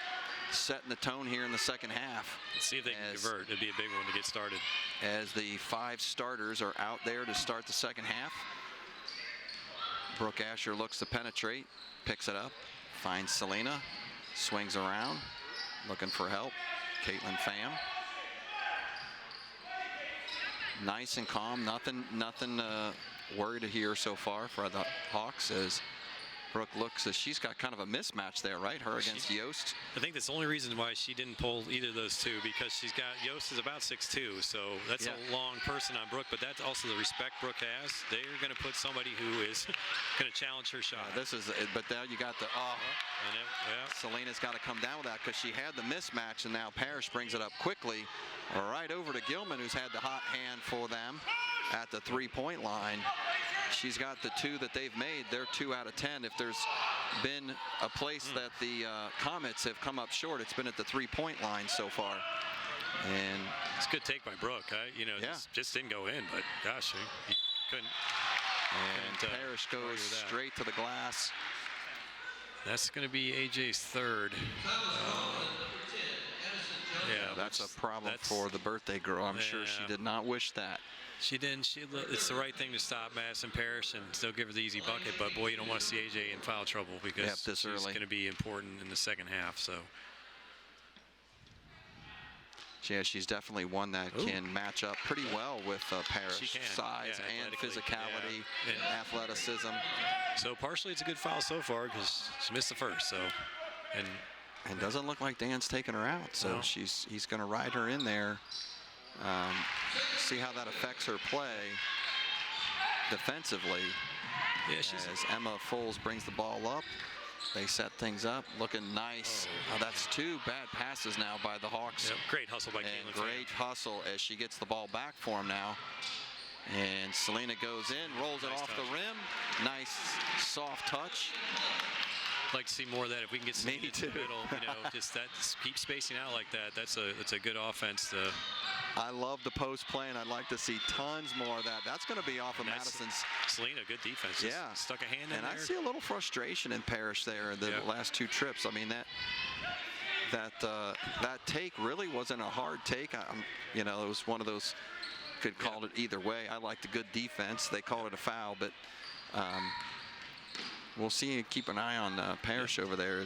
[SPEAKER 1] setting the tone here in the second half.
[SPEAKER 2] Let's see if they can convert. It'd be a big one to get started.
[SPEAKER 1] As the 5 starters are out there to start the second half. Brooke Asher looks to penetrate, picks it up, finds Selena, swings around, looking for help. Caitlin Pham. Nice and calm, nothing worried here so far for the Hawks, as Brooke looks as she's got kind of a mismatch there, right? Her against Yost.
[SPEAKER 2] I think that's the only reason why she didn't pull either of those two, because she's got, Yost is about 6'2", so that's a long person on Brooke, but that's also the respect Brooke has. They're going to put somebody who is going to challenge her shot.
[SPEAKER 1] But now you got the, Selena's got to come down with that because she had the mismatch, and now Parrish brings it up quickly right over to Gilman, who's had the hot hand for them at the three-point line. She's got the 2 that they've made. They're 2 out of 10. If there's been a place that the Comets have come up short, it's been at the three-point line so far. And
[SPEAKER 2] it's a good take by Brooke. Just didn't go in, but gosh, he couldn't.
[SPEAKER 1] And Parrish goes straight to the glass.
[SPEAKER 2] That's going to be AJ's third. Yeah,
[SPEAKER 1] that's
[SPEAKER 2] which
[SPEAKER 1] a problem
[SPEAKER 2] that's-
[SPEAKER 1] for the birthday girl. I'm sure she
[SPEAKER 2] Yeah.
[SPEAKER 1] did not wish that.
[SPEAKER 2] She didn't. It's the right thing to stop Madison Parrish and still give her the easy bucket. But boy, you don't want to see AJ in foul trouble because
[SPEAKER 1] Yep, this
[SPEAKER 2] she's
[SPEAKER 1] early.
[SPEAKER 2] going to be important in the second half. So
[SPEAKER 1] Yeah, she's definitely one that
[SPEAKER 2] Ooh.
[SPEAKER 1] can match up pretty well with Parrish.
[SPEAKER 2] She can,
[SPEAKER 1] Size
[SPEAKER 2] yeah,
[SPEAKER 1] and
[SPEAKER 2] athletically,
[SPEAKER 1] physicality,
[SPEAKER 2] yeah. And-
[SPEAKER 1] athleticism.
[SPEAKER 2] So partially it's a good foul so far because she missed the first. So, and
[SPEAKER 1] doesn't look like Dan's taking her out. So
[SPEAKER 2] No.
[SPEAKER 1] he's going to ride her in there. See how that affects her play defensively.
[SPEAKER 2] yeah, she's
[SPEAKER 1] As Emma Foles brings the ball up, they set things up, looking nice. Oh, that's 2 bad passes now by the Hawks.
[SPEAKER 2] yep, great hustle by
[SPEAKER 1] And
[SPEAKER 2] Caitlin.
[SPEAKER 1] great hustle as she gets the ball back for him now. And Selena goes in, rolls it
[SPEAKER 2] Nice
[SPEAKER 1] off
[SPEAKER 2] touch.
[SPEAKER 1] the rim. Nice soft touch.
[SPEAKER 2] I'd like to see more of that if we can get some
[SPEAKER 1] Me
[SPEAKER 2] into the
[SPEAKER 1] too.
[SPEAKER 2] middle. Just keep spacing out like that. That's a good offense.
[SPEAKER 1] I love the post play, and I'd like to see tons more of that. That's going to be off of
[SPEAKER 2] That's-
[SPEAKER 1] Madison's.
[SPEAKER 2] Selena, good defense. Just
[SPEAKER 1] Yeah.
[SPEAKER 2] stuck a hand in
[SPEAKER 1] And
[SPEAKER 2] there.
[SPEAKER 1] I see a little frustration in Parrish there in the
[SPEAKER 2] Yeah.
[SPEAKER 1] last 2 trips. I mean, that take really wasn't a hard take. It was one of those, could call it either way. I like the good defense. They call it a foul, but we'll see. Keep an eye on Parrish over there.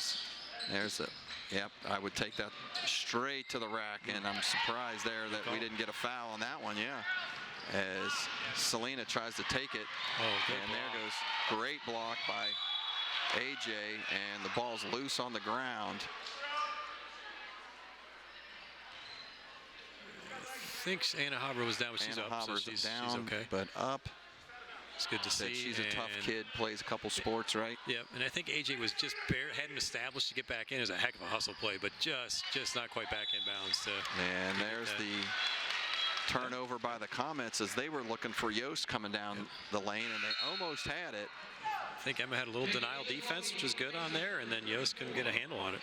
[SPEAKER 1] There's the. Yep, I would take that straight to the rack, and I'm surprised there that we didn't get a foul on that one. Yeah, as Selena tries to take it,
[SPEAKER 2] good
[SPEAKER 1] and there
[SPEAKER 2] block.
[SPEAKER 1] goes great block by AJ, and the ball's loose on the ground.
[SPEAKER 2] I think Anna Haber was down, but she's
[SPEAKER 1] Anna
[SPEAKER 2] up, so
[SPEAKER 1] Haber's
[SPEAKER 2] she's
[SPEAKER 1] down,
[SPEAKER 2] okay.
[SPEAKER 1] but up.
[SPEAKER 2] It's good to see.
[SPEAKER 1] That she's a tough
[SPEAKER 2] and-
[SPEAKER 1] kid, plays a couple sports, right?
[SPEAKER 2] Yeah, and I think AJ was just hadn't established to get back in. It was a heck of a hustle play, but just not quite back in bounds.
[SPEAKER 1] And there's the turnover by the Comets as they were looking for Yost coming down the lane, and they almost had it.
[SPEAKER 2] I think Emma had a little denial defense, which was good on there, and then Yost couldn't get a handle on it.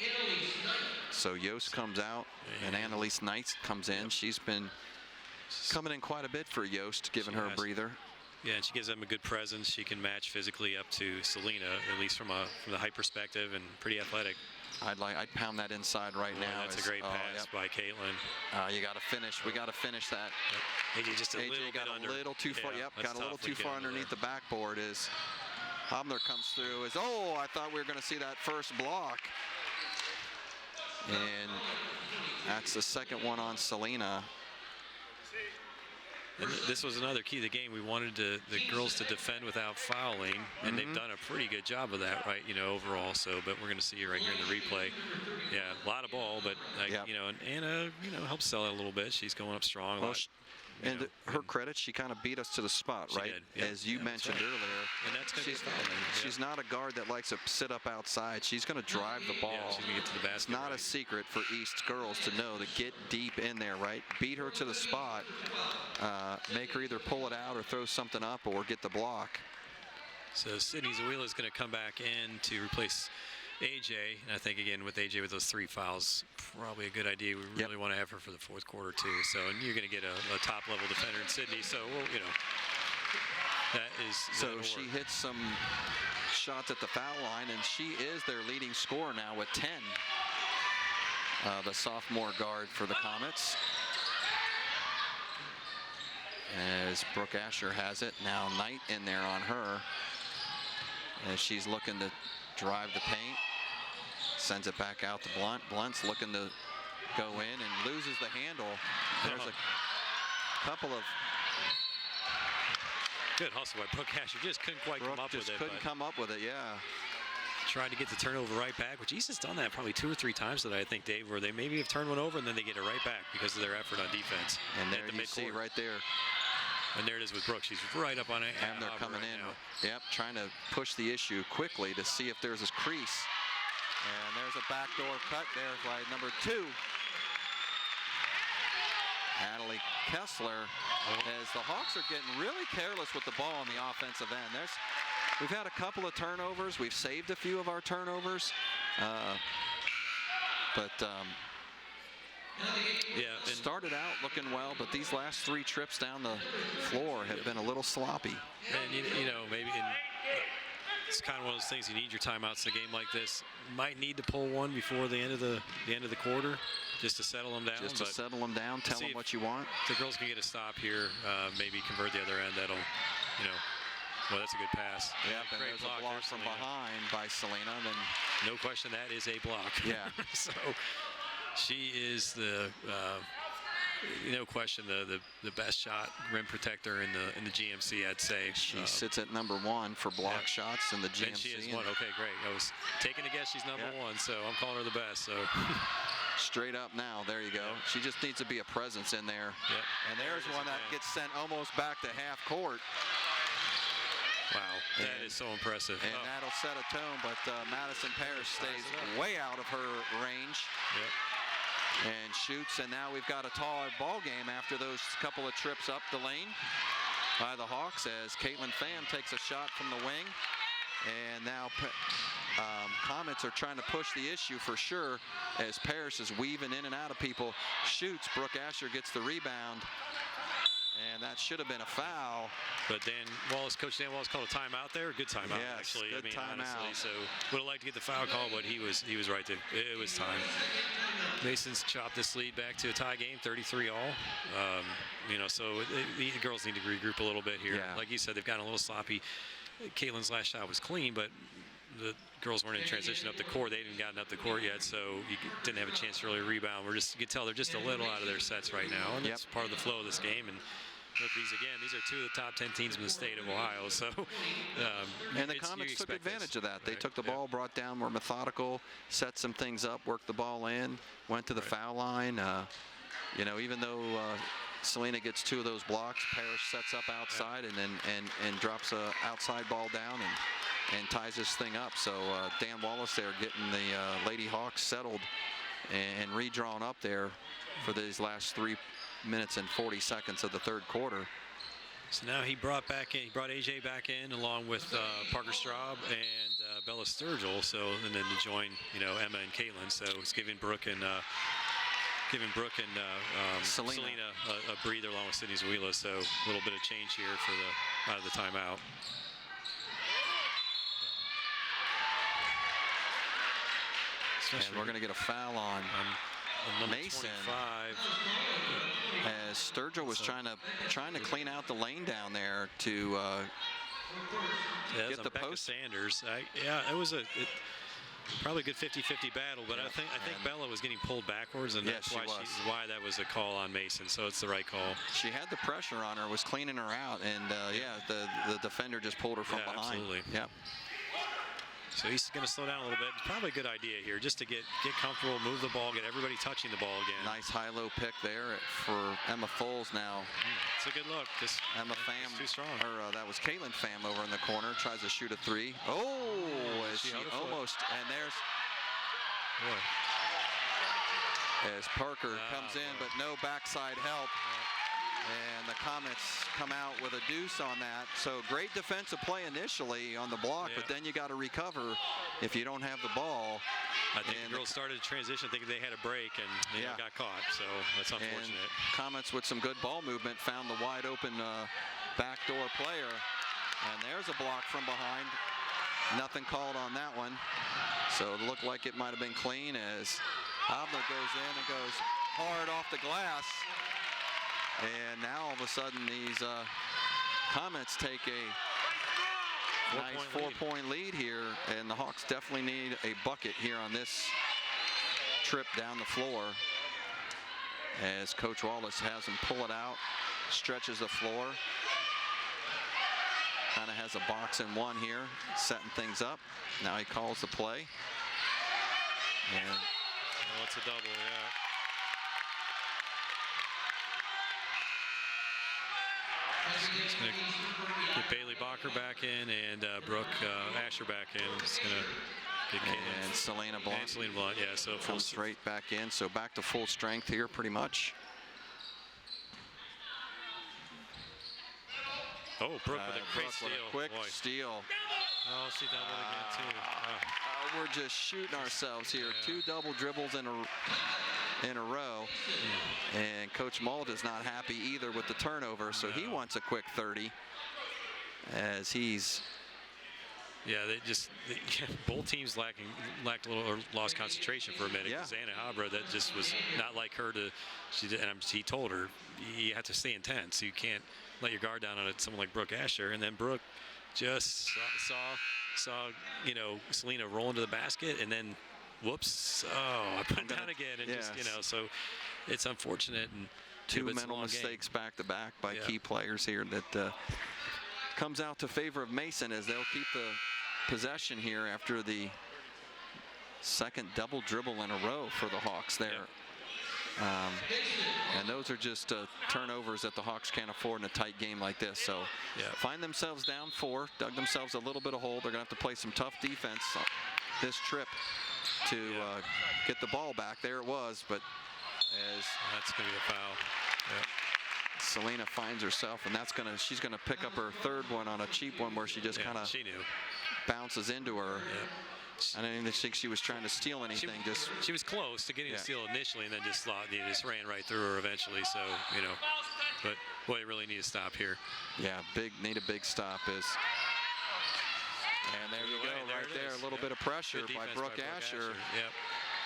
[SPEAKER 1] So Yost comes out, and Annalise Knight comes in. She's been coming in quite a bit for Yost, giving
[SPEAKER 2] She
[SPEAKER 1] her a
[SPEAKER 2] has.
[SPEAKER 1] breather.
[SPEAKER 2] Yeah, and she gives them a good presence. She can match physically up to Selena, at least from the height perspective, and pretty athletic.
[SPEAKER 1] I'd pound that inside right
[SPEAKER 2] Boy,
[SPEAKER 1] now.
[SPEAKER 2] that's a great pass by Caitlin.
[SPEAKER 1] You got to finish. We got to finish that.
[SPEAKER 2] AJ just a little
[SPEAKER 1] AJ got
[SPEAKER 2] bit
[SPEAKER 1] a
[SPEAKER 2] under.
[SPEAKER 1] little too far.
[SPEAKER 2] Yeah,
[SPEAKER 1] Yep,
[SPEAKER 2] that's
[SPEAKER 1] got a little
[SPEAKER 2] tough when
[SPEAKER 1] too
[SPEAKER 2] you get
[SPEAKER 1] far
[SPEAKER 2] under
[SPEAKER 1] underneath
[SPEAKER 2] there.
[SPEAKER 1] the backboard as Hobner comes through. I thought we were going to see that first block. And that's the second one on Selena.
[SPEAKER 2] And this was another key of the game. We wanted the girls to defend without fouling, and they've done a pretty good job of that, right? Overall. So, but we're going to see it right here in the replay. Yeah, a lot of ball, but
[SPEAKER 1] Yep.
[SPEAKER 2] and Anna, helps sell it a little bit. She's going up strong.
[SPEAKER 1] Well, and to her credit, she kind of beat us to the spot,
[SPEAKER 2] She
[SPEAKER 1] right?
[SPEAKER 2] did, yep.
[SPEAKER 1] As you
[SPEAKER 2] Yep, that's
[SPEAKER 1] mentioned
[SPEAKER 2] right.
[SPEAKER 1] earlier.
[SPEAKER 2] And that's going to be
[SPEAKER 1] She's,
[SPEAKER 2] a foul.
[SPEAKER 1] she's not a guard that likes to sit up outside. She's going to drive the ball.
[SPEAKER 2] Yeah, she's going to get to the basket.
[SPEAKER 1] It's not
[SPEAKER 2] right.
[SPEAKER 1] a secret for East girls to know to get deep in there, right? Beat her to the spot, make her either pull it out or throw something up or get the block.
[SPEAKER 2] So Sydney Zawila is going to come back in to replace AJ, and I think again with AJ with those 3 fouls, probably a good idea. We really want to have her for the fourth quarter too. So, and you're going to get a top level defender in Sydney. So, that is.
[SPEAKER 1] So she hits some shots at the foul line, and she is their leading scorer now with 10. The sophomore guard for the Comets. As Brooke Asher has it, now Knight in there on her. As she's looking to drive the paint. Sends it back out to Blunt. Blunt's looking to go in and loses the handle. There's a couple of
[SPEAKER 2] good hustle by Brooke Asher. Just couldn't quite come up with it.
[SPEAKER 1] couldn't come up with it, yeah.
[SPEAKER 2] Tried to get the turnover right back, which East has done that probably 2 or 3 times today, I think, Dave, where they maybe have turned one over and then they get it right back because of their effort on defense.
[SPEAKER 1] And there
[SPEAKER 2] at the
[SPEAKER 1] you see
[SPEAKER 2] midcourt.
[SPEAKER 1] right there.
[SPEAKER 2] And there it is with Brooke. She's right up on it.
[SPEAKER 1] And they're coming in. Yep, trying to push the issue quickly to see if there's a crease. And there's a backdoor cut there by number 2. Natalie Kessler, as the Hawks are getting really careless with the ball on the offensive end. We've had a couple of turnovers. We've saved a few of our turnovers.
[SPEAKER 2] Yeah, and
[SPEAKER 1] Started out looking well, but these last 3 trips down the floor have been a little sloppy.
[SPEAKER 2] And maybe it's kind of one of those things. You need your timeouts in a game like this. Might need to pull one before the end of the quarter, just to settle them down.
[SPEAKER 1] Just to settle them down, tell them what you want.
[SPEAKER 2] If the girls can get a stop here, maybe convert the other end. That'll, well, that's a good pass.
[SPEAKER 1] Yep, and there's a block from behind by Selena. Then
[SPEAKER 2] no question, that is a block.
[SPEAKER 1] Yeah.
[SPEAKER 2] So she is the no question the best shot rim protector in the GMC, I'd say.
[SPEAKER 1] She sits at number 1 for block shots in the GMC.
[SPEAKER 2] And she is one. Okay, great. I was taking a guess she's number 1, so I'm calling her the best. So
[SPEAKER 1] straight up now, there you go.
[SPEAKER 2] Yep.
[SPEAKER 1] She just needs to be a presence in there.
[SPEAKER 2] Yep.
[SPEAKER 1] And there's one that gets sent almost back to half court.
[SPEAKER 2] Wow, that is so impressive.
[SPEAKER 1] And that'll set a tone, but Madison Parrish stays way out of her range.
[SPEAKER 2] Yep.
[SPEAKER 1] And shoots, and now we've got a taller ball game after those couple of trips up the lane by the Hawks, as Caitlin Pham takes a shot from the wing. And now Comets are trying to push the issue for sure, as Parrish is weaving in and out of people. Shoots, Brooke Asher gets the rebound. And that should have been a foul.
[SPEAKER 2] But Coach Dan Wallace called a timeout there. Good timeout,
[SPEAKER 1] yes,
[SPEAKER 2] actually.
[SPEAKER 1] Good timeout.
[SPEAKER 2] Honestly, so would have liked to get the foul call, but he was right there. It was time. Mason's chopped this lead back to a tie game, 33 all. So the girls need to regroup a little bit here.
[SPEAKER 1] Yeah.
[SPEAKER 2] Like you said, they've gotten a little sloppy. Caitlin's last shot was clean, but the girls weren't in transition up the court. They hadn't gotten up the court yet, so you didn't have a chance to really rebound. You can tell they're just a little out of their sets right now, and that's part of the flow of this game. And look, these are 2 of the top 10 teams in the state of Ohio. So,
[SPEAKER 1] and the Comets took advantage of that. They took the ball, brought down, were methodical, set some things up, worked the ball in, went to the foul line. Even though Selena gets 2 of those blocks, Parrish sets up outside and then and drops a outside ball down and ties this thing up. So Dan Wallace there getting the Lady Hawks settled and redrawn up there for these last 3 minutes and 40 seconds of the third quarter.
[SPEAKER 2] So now he brought AJ back in along with Parker Straub and Bella Sturgill. So and then to join Emma and Caitlin. So it's giving Brooke and Selena a breather along with Sydney Zuila. So a little bit of change here for out of the timeout.
[SPEAKER 1] And we're going to get a foul on
[SPEAKER 2] number
[SPEAKER 1] Mason.
[SPEAKER 2] 25.
[SPEAKER 1] As Sturgill was trying to clean out the lane down there to get the post.
[SPEAKER 2] Sanders. It was probably a good 50-50 battle, but I think Bella was getting pulled backwards, and that's why that was a call on Mason. So it's the right call.
[SPEAKER 1] She had the pressure on her, was cleaning her out, and the defender just pulled her from behind.
[SPEAKER 2] Absolutely.
[SPEAKER 1] Yep.
[SPEAKER 2] So he's going to slow down a little bit. It's probably a good idea here, just to get comfortable, move the ball, get everybody touching the ball again.
[SPEAKER 1] Nice high-low pick there for Emma Foles now.
[SPEAKER 2] It's a good look.
[SPEAKER 1] Emma Pham,
[SPEAKER 2] too strong.
[SPEAKER 1] That was Caitlin Pham over in the corner, tries to shoot a 3. Oh, she almost, and there's, as Parker comes in, but no backside help. And the Comets come out with a deuce on that. So great defensive play initially on the block, but then you got to recover if you don't have the ball.
[SPEAKER 2] I think the girls started to transition thinking they had a break and got caught. So that's unfortunate.
[SPEAKER 1] And Comets with some good ball movement found the wide open backdoor player. And there's a block from behind. Nothing called on that one. So it looked like it might have been clean as Abner goes in and goes hard off the glass. And now all of a sudden these Comets take a nice 4-point lead here, and the Hawks definitely need a bucket here on this trip down the floor, as Coach Wallace has them pull it out, stretches the floor, kind of has a box and one here, setting things up. Now he calls the play. And
[SPEAKER 2] it's a double, He's going to get Bailey Bacher back in and Brooke Asher back in. It's going to get
[SPEAKER 1] and Selena Blunt.
[SPEAKER 2] And Selena Blunt, so
[SPEAKER 1] comes straight back in. So back to full strength here, pretty much.
[SPEAKER 2] Oh, Brooke with a great steal.
[SPEAKER 1] Quick steal.
[SPEAKER 2] Oh, she doubled again too.
[SPEAKER 1] We're just shooting ourselves here. 2 double dribbles in a row, and Coach Muld is not happy either with the turnover, so he wants a quick 30 as he's
[SPEAKER 2] Yeah, both teams lacked a little or lost concentration for a minute.
[SPEAKER 1] Yeah.
[SPEAKER 2] Anna Habra, that just was not like her to. He told her you have to stay intense. You can't let your guard down on someone like Brooke Asher. And then Brooke just saw Selena roll into the basket, and then whoops, I put it down again, and
[SPEAKER 1] yes.
[SPEAKER 2] just so it's unfortunate. And
[SPEAKER 1] two
[SPEAKER 2] it's a
[SPEAKER 1] mental
[SPEAKER 2] long
[SPEAKER 1] mistakes back to back by
[SPEAKER 2] Yeah.
[SPEAKER 1] key players here that comes out to favor of Mason as they'll keep the possession here after the second double dribble in a row for the Hawks there. And those are just turnovers that the Hawks can't afford in a tight game like this. So find themselves down 4, dug themselves a little bit of hole. They're going to have to play some tough defense this trip to get the ball back. There it was, but as
[SPEAKER 2] that's going to be a foul. Yeah.
[SPEAKER 1] Selena finds herself, and she's gonna pick up her third one on a cheap one where she just kind of bounces into her. I didn't even think she was trying to steal anything.
[SPEAKER 2] She was close to getting a steal initially, and then just ran right through her eventually. So but boy, you really need to stop here.
[SPEAKER 1] Yeah, need a big stop and there you go, right there. A little bit of pressure by Brooke Asher.
[SPEAKER 2] Yep.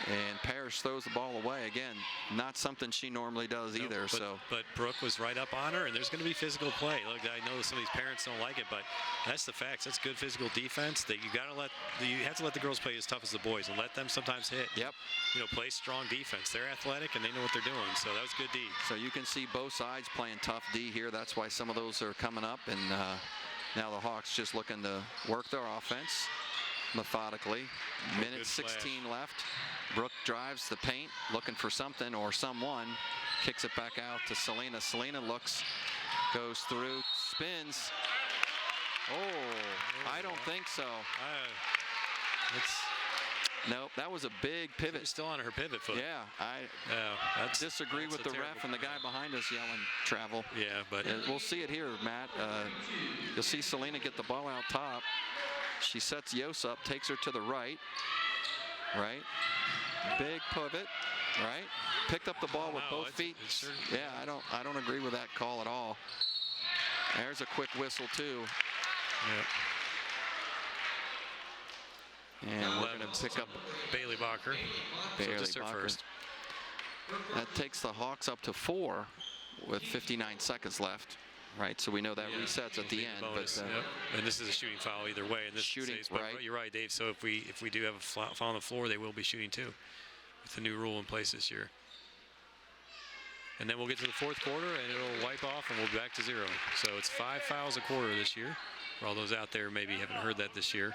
[SPEAKER 1] And Parrish throws the ball away. Again, not something she normally does either.
[SPEAKER 2] But Brooke was right up on her, and there's going to be physical play. Look, I know some of these parents don't like it, but that's the facts. That's good physical defense. That you have to let the girls play as tough as the boys, and let them sometimes hit.
[SPEAKER 1] Yep.
[SPEAKER 2] Play strong defense. They're athletic and they know what they're doing. So that was good D.
[SPEAKER 1] So you can see both sides playing tough D here. That's why some of those are coming up, and now the Hawks just looking to work their offense methodically. Minute 16 left. Brooke drives the paint, looking for something or someone. Kicks it back out to Selena. Selena looks, goes through, spins. Oh, I don't think so. Nope, that was a big pivot.
[SPEAKER 2] She's still on her pivot foot.
[SPEAKER 1] Yeah, I disagree with the ref and the guy behind us yelling travel.
[SPEAKER 2] Yeah, but
[SPEAKER 1] we'll see it here, Matt. You'll see Selena get the ball out top. She sets Yos up, takes her to the right. Big pivot, right? Picked up the ball with both feet. Yeah, I don't agree with that call at all. There's a quick whistle too.
[SPEAKER 2] Yeah.
[SPEAKER 1] And we're going to pick up
[SPEAKER 2] Bailey Bacher.
[SPEAKER 1] Bailey
[SPEAKER 2] just her
[SPEAKER 1] Bacher.
[SPEAKER 2] first.
[SPEAKER 1] That takes the Hawks up to 4 with 59 seconds left. Right, so we know that resets at the end. But,
[SPEAKER 2] and this is a shooting foul either way. And this
[SPEAKER 1] shooting,
[SPEAKER 2] right. You're right, Dave. So if we do have a foul on the floor, they will be shooting too, with the new rule in place this year. And then we'll get to the fourth quarter, and it'll wipe off, and we'll be back to 0. So it's 5 fouls a quarter this year. For all those out there maybe haven't heard that this year,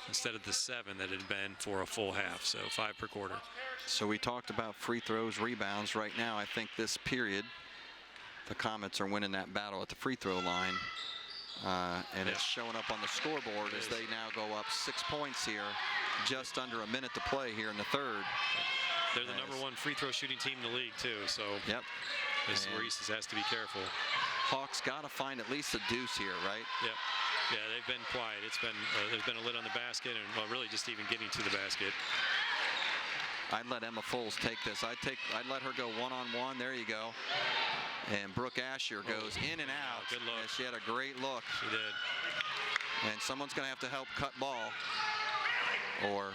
[SPEAKER 2] instead of the 7 that had been for a full half. So 5 per quarter. So
[SPEAKER 1] we talked about free throws, rebounds. Right now, I think this period, the Comets are winning that battle at the free throw line. And it's showing up on the scoreboard as they now go up 6 points here, just under a minute to play here in the third.
[SPEAKER 2] They're the #1 free throw shooting team in the league too. So this is where East has to be careful. Hawks got to find at least a deuce here, right? Yep. Yeah, they've been quiet. It's been there's been a lid on the basket, and really just even getting to the basket. I'd let Emma Foles take this. I'd let her go one-on-one. There you go. And Brooke Asher goes in and out. Good look. She had a great look. She did. And someone's going to have to help cut ball, or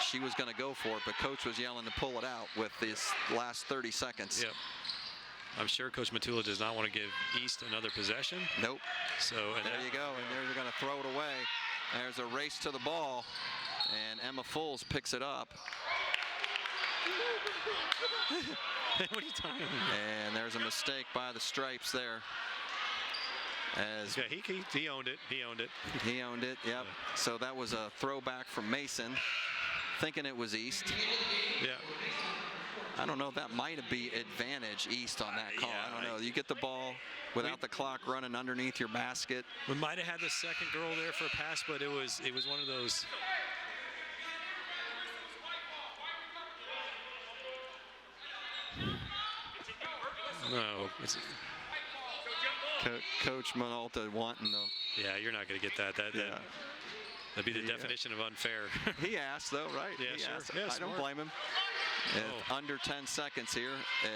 [SPEAKER 2] she was going to go for it, but Coach was yelling to pull it out with this last 30 seconds. Yep. I'm sure Coach Matula does not want to give East another possession. Nope. So there you go, and they're going to throw it away. There's a race to the ball, and Emma Foles picks it up. What are you talking about? And there's a mistake by the Stripes there. As he owned it. He owned it. He owned it. Yep. So that was a throwback from Mason, thinking it was East. Yeah. I don't know. That might be advantage East on that call. I don't know. You get the ball without the clock running underneath your basket. We might have had the second girl there for a pass, but it was one of those. No, it's Coach Minolta wanting the. Yeah, you're not going to get that. That'd be the definition of unfair.
[SPEAKER 1] He asked, though, right?
[SPEAKER 2] Yeah,
[SPEAKER 1] He
[SPEAKER 2] sure.
[SPEAKER 1] asked.
[SPEAKER 2] Yeah,
[SPEAKER 1] I don't
[SPEAKER 2] smart.
[SPEAKER 1] blame him. Under 10 seconds here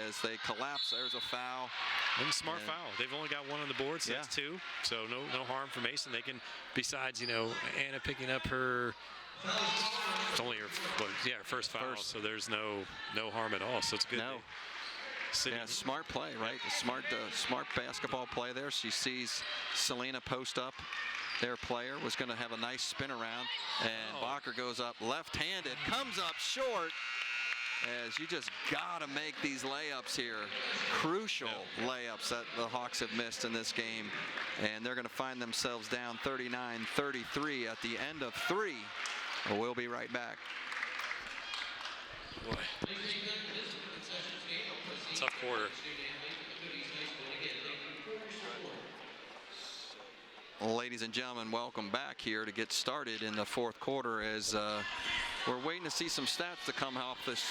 [SPEAKER 1] as they collapse. There's a foul.
[SPEAKER 2] And smart foul. They've only got one on the board, so that's 2. So no harm for Mason. They can, besides, Anna picking up her, it's only her first foul. So there's no harm at all. So it's good.
[SPEAKER 1] Yeah, smart play, right? Smart basketball play there. She sees Selena post up. Their player was going to have a nice spin around, and Bacher goes up left-handed, comes up short. As you just got to make these layups here, crucial layups that the Hawks have missed in this game, and they're going to find themselves down 39-33 at the end of 3. We'll be right back.
[SPEAKER 2] Boy. Tough quarter.
[SPEAKER 1] Ladies and gentlemen, welcome back here to get started in the 4th quarter as we're waiting to see some stats to come off this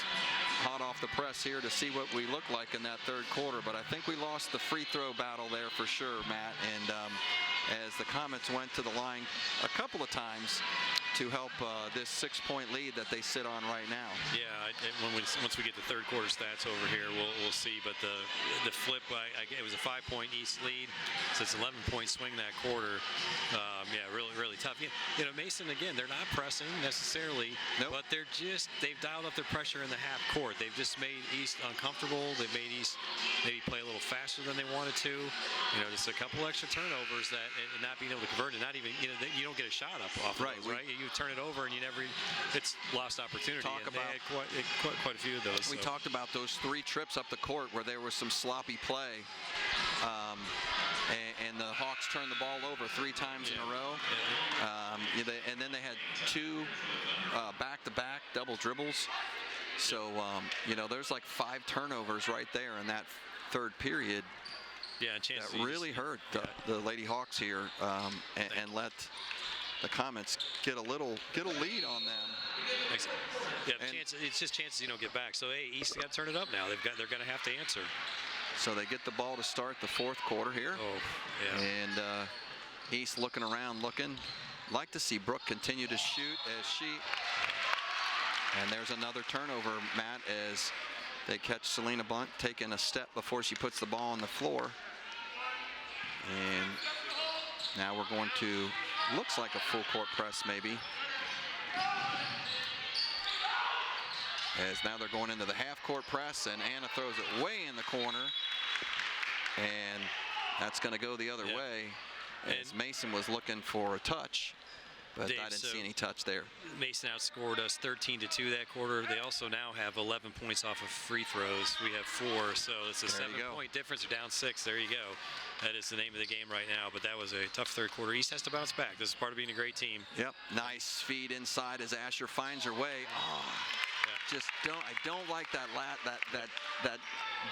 [SPEAKER 1] hot off the press here to see what we look like in that 3rd quarter. But I think we lost the free throw battle there for sure, Matt. And as the Comets went to the line a couple of times to help this 6-point lead that they sit on right now.
[SPEAKER 2] Yeah, once we get the 3rd quarter stats over here, we'll see. But the flip, it was a 5-point East lead, so it's an 11-point swing that quarter. Yeah, really tough. Mason, again, they're not pressing necessarily, but they've dialed up their pressure in the half court. They've just made East uncomfortable. They've made East maybe play a little faster than they wanted to. Just a couple extra turnovers and not being able to convert it. Not even, you don't get a shot up off of those, right? You turn it over and it's lost opportunity. They had quite a few of those.
[SPEAKER 1] We talked about those 3 trips up the court where there was some sloppy play. And the Hawks turned the ball over 3 times in a row. And then they had 2 back-to-back double dribbles. So, there's like 5 turnovers right there in that 3rd period.
[SPEAKER 2] Yeah,
[SPEAKER 1] that really hurt the Lady Hawks here and let the Comets get a lead on them.
[SPEAKER 2] Yeah, it's just chances you don't get back. So, hey, East got to turn it up now. They're going to have to answer.
[SPEAKER 1] So they get the ball to start the 4th quarter here. And East looking around, like to see Brooke continue to shoot and there's another turnover, Matt, as they catch Selena Blunt taking a step before she puts the ball on the floor. And now we're going to, looks like a full court press maybe. As now they're going into the half court press, and Anna throws it way in the corner. And that's going to go the other way as Mason was looking for a touch. But I didn't see any touch there.
[SPEAKER 2] Mason outscored us 13-2 that quarter. They also now have 11 points off of free throws. We have 4, so it's a 7-point difference. They're down 6. There you go. That is the name of the game right now. But that was a tough 3rd quarter. East has to bounce back. This is part of being a great team.
[SPEAKER 1] Yep. Nice feed inside as Asher finds her way. I don't like that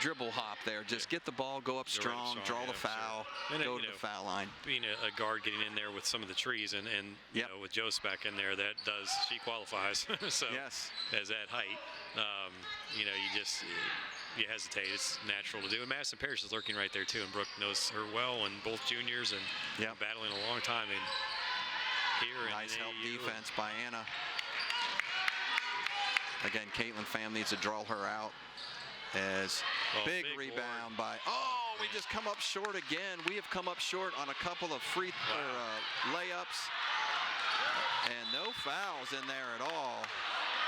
[SPEAKER 1] dribble hop there. Just get the ball, go up strong, draw the foul, go to the foul line. Being
[SPEAKER 2] a guard getting in there with some of the trees and with Jose back in there, she qualifies. So as that height, you hesitate. It's natural to do. And Madison Parrish is lurking right there too, and Brooke knows her well, and both juniors and battling a long time. And here,
[SPEAKER 1] nice help defense by Anna. Again, Caitlin Pham needs to draw her out as big rebound by, we just come up short again. We have come up short on a couple of layups and no fouls in there at all.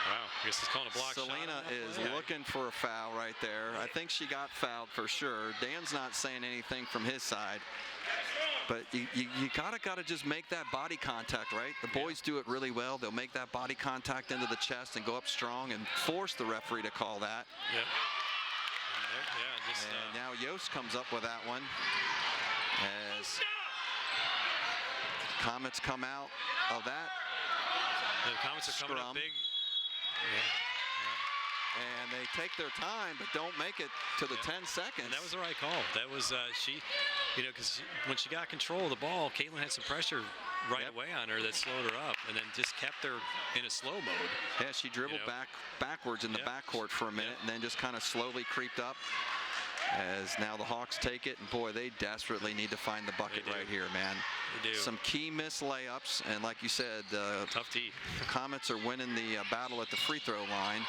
[SPEAKER 2] Wow, I guess he's calling a block shot.
[SPEAKER 1] Selena is looking for a foul right there. I think she got fouled for sure. Dan's not saying anything from his side. But you gotta just make that body contact, right? The boys do it really well. They'll make that body contact into the chest and go up strong and force the referee to call that.
[SPEAKER 2] Yep.
[SPEAKER 1] And now Yost comes up with that one as Comets come out of that.
[SPEAKER 2] The Comets are coming up big.
[SPEAKER 1] And they take their time, but don't make it to the 10 seconds.
[SPEAKER 2] And that was the right call. That was because when she got control of the ball, Caitlin had some pressure right away on her that slowed her up, and then just kept her in a slow mode.
[SPEAKER 1] Yeah, she dribbled backwards in the backcourt for a minute, and then just kind of slowly creeped up. As now the Hawks take it, and boy, they desperately need to find the bucket
[SPEAKER 2] They do.
[SPEAKER 1] right here, man.
[SPEAKER 2] They do.
[SPEAKER 1] Some key missed layups, and like you said,
[SPEAKER 2] Tough D.
[SPEAKER 1] the Comets are winning the battle at the free throw line.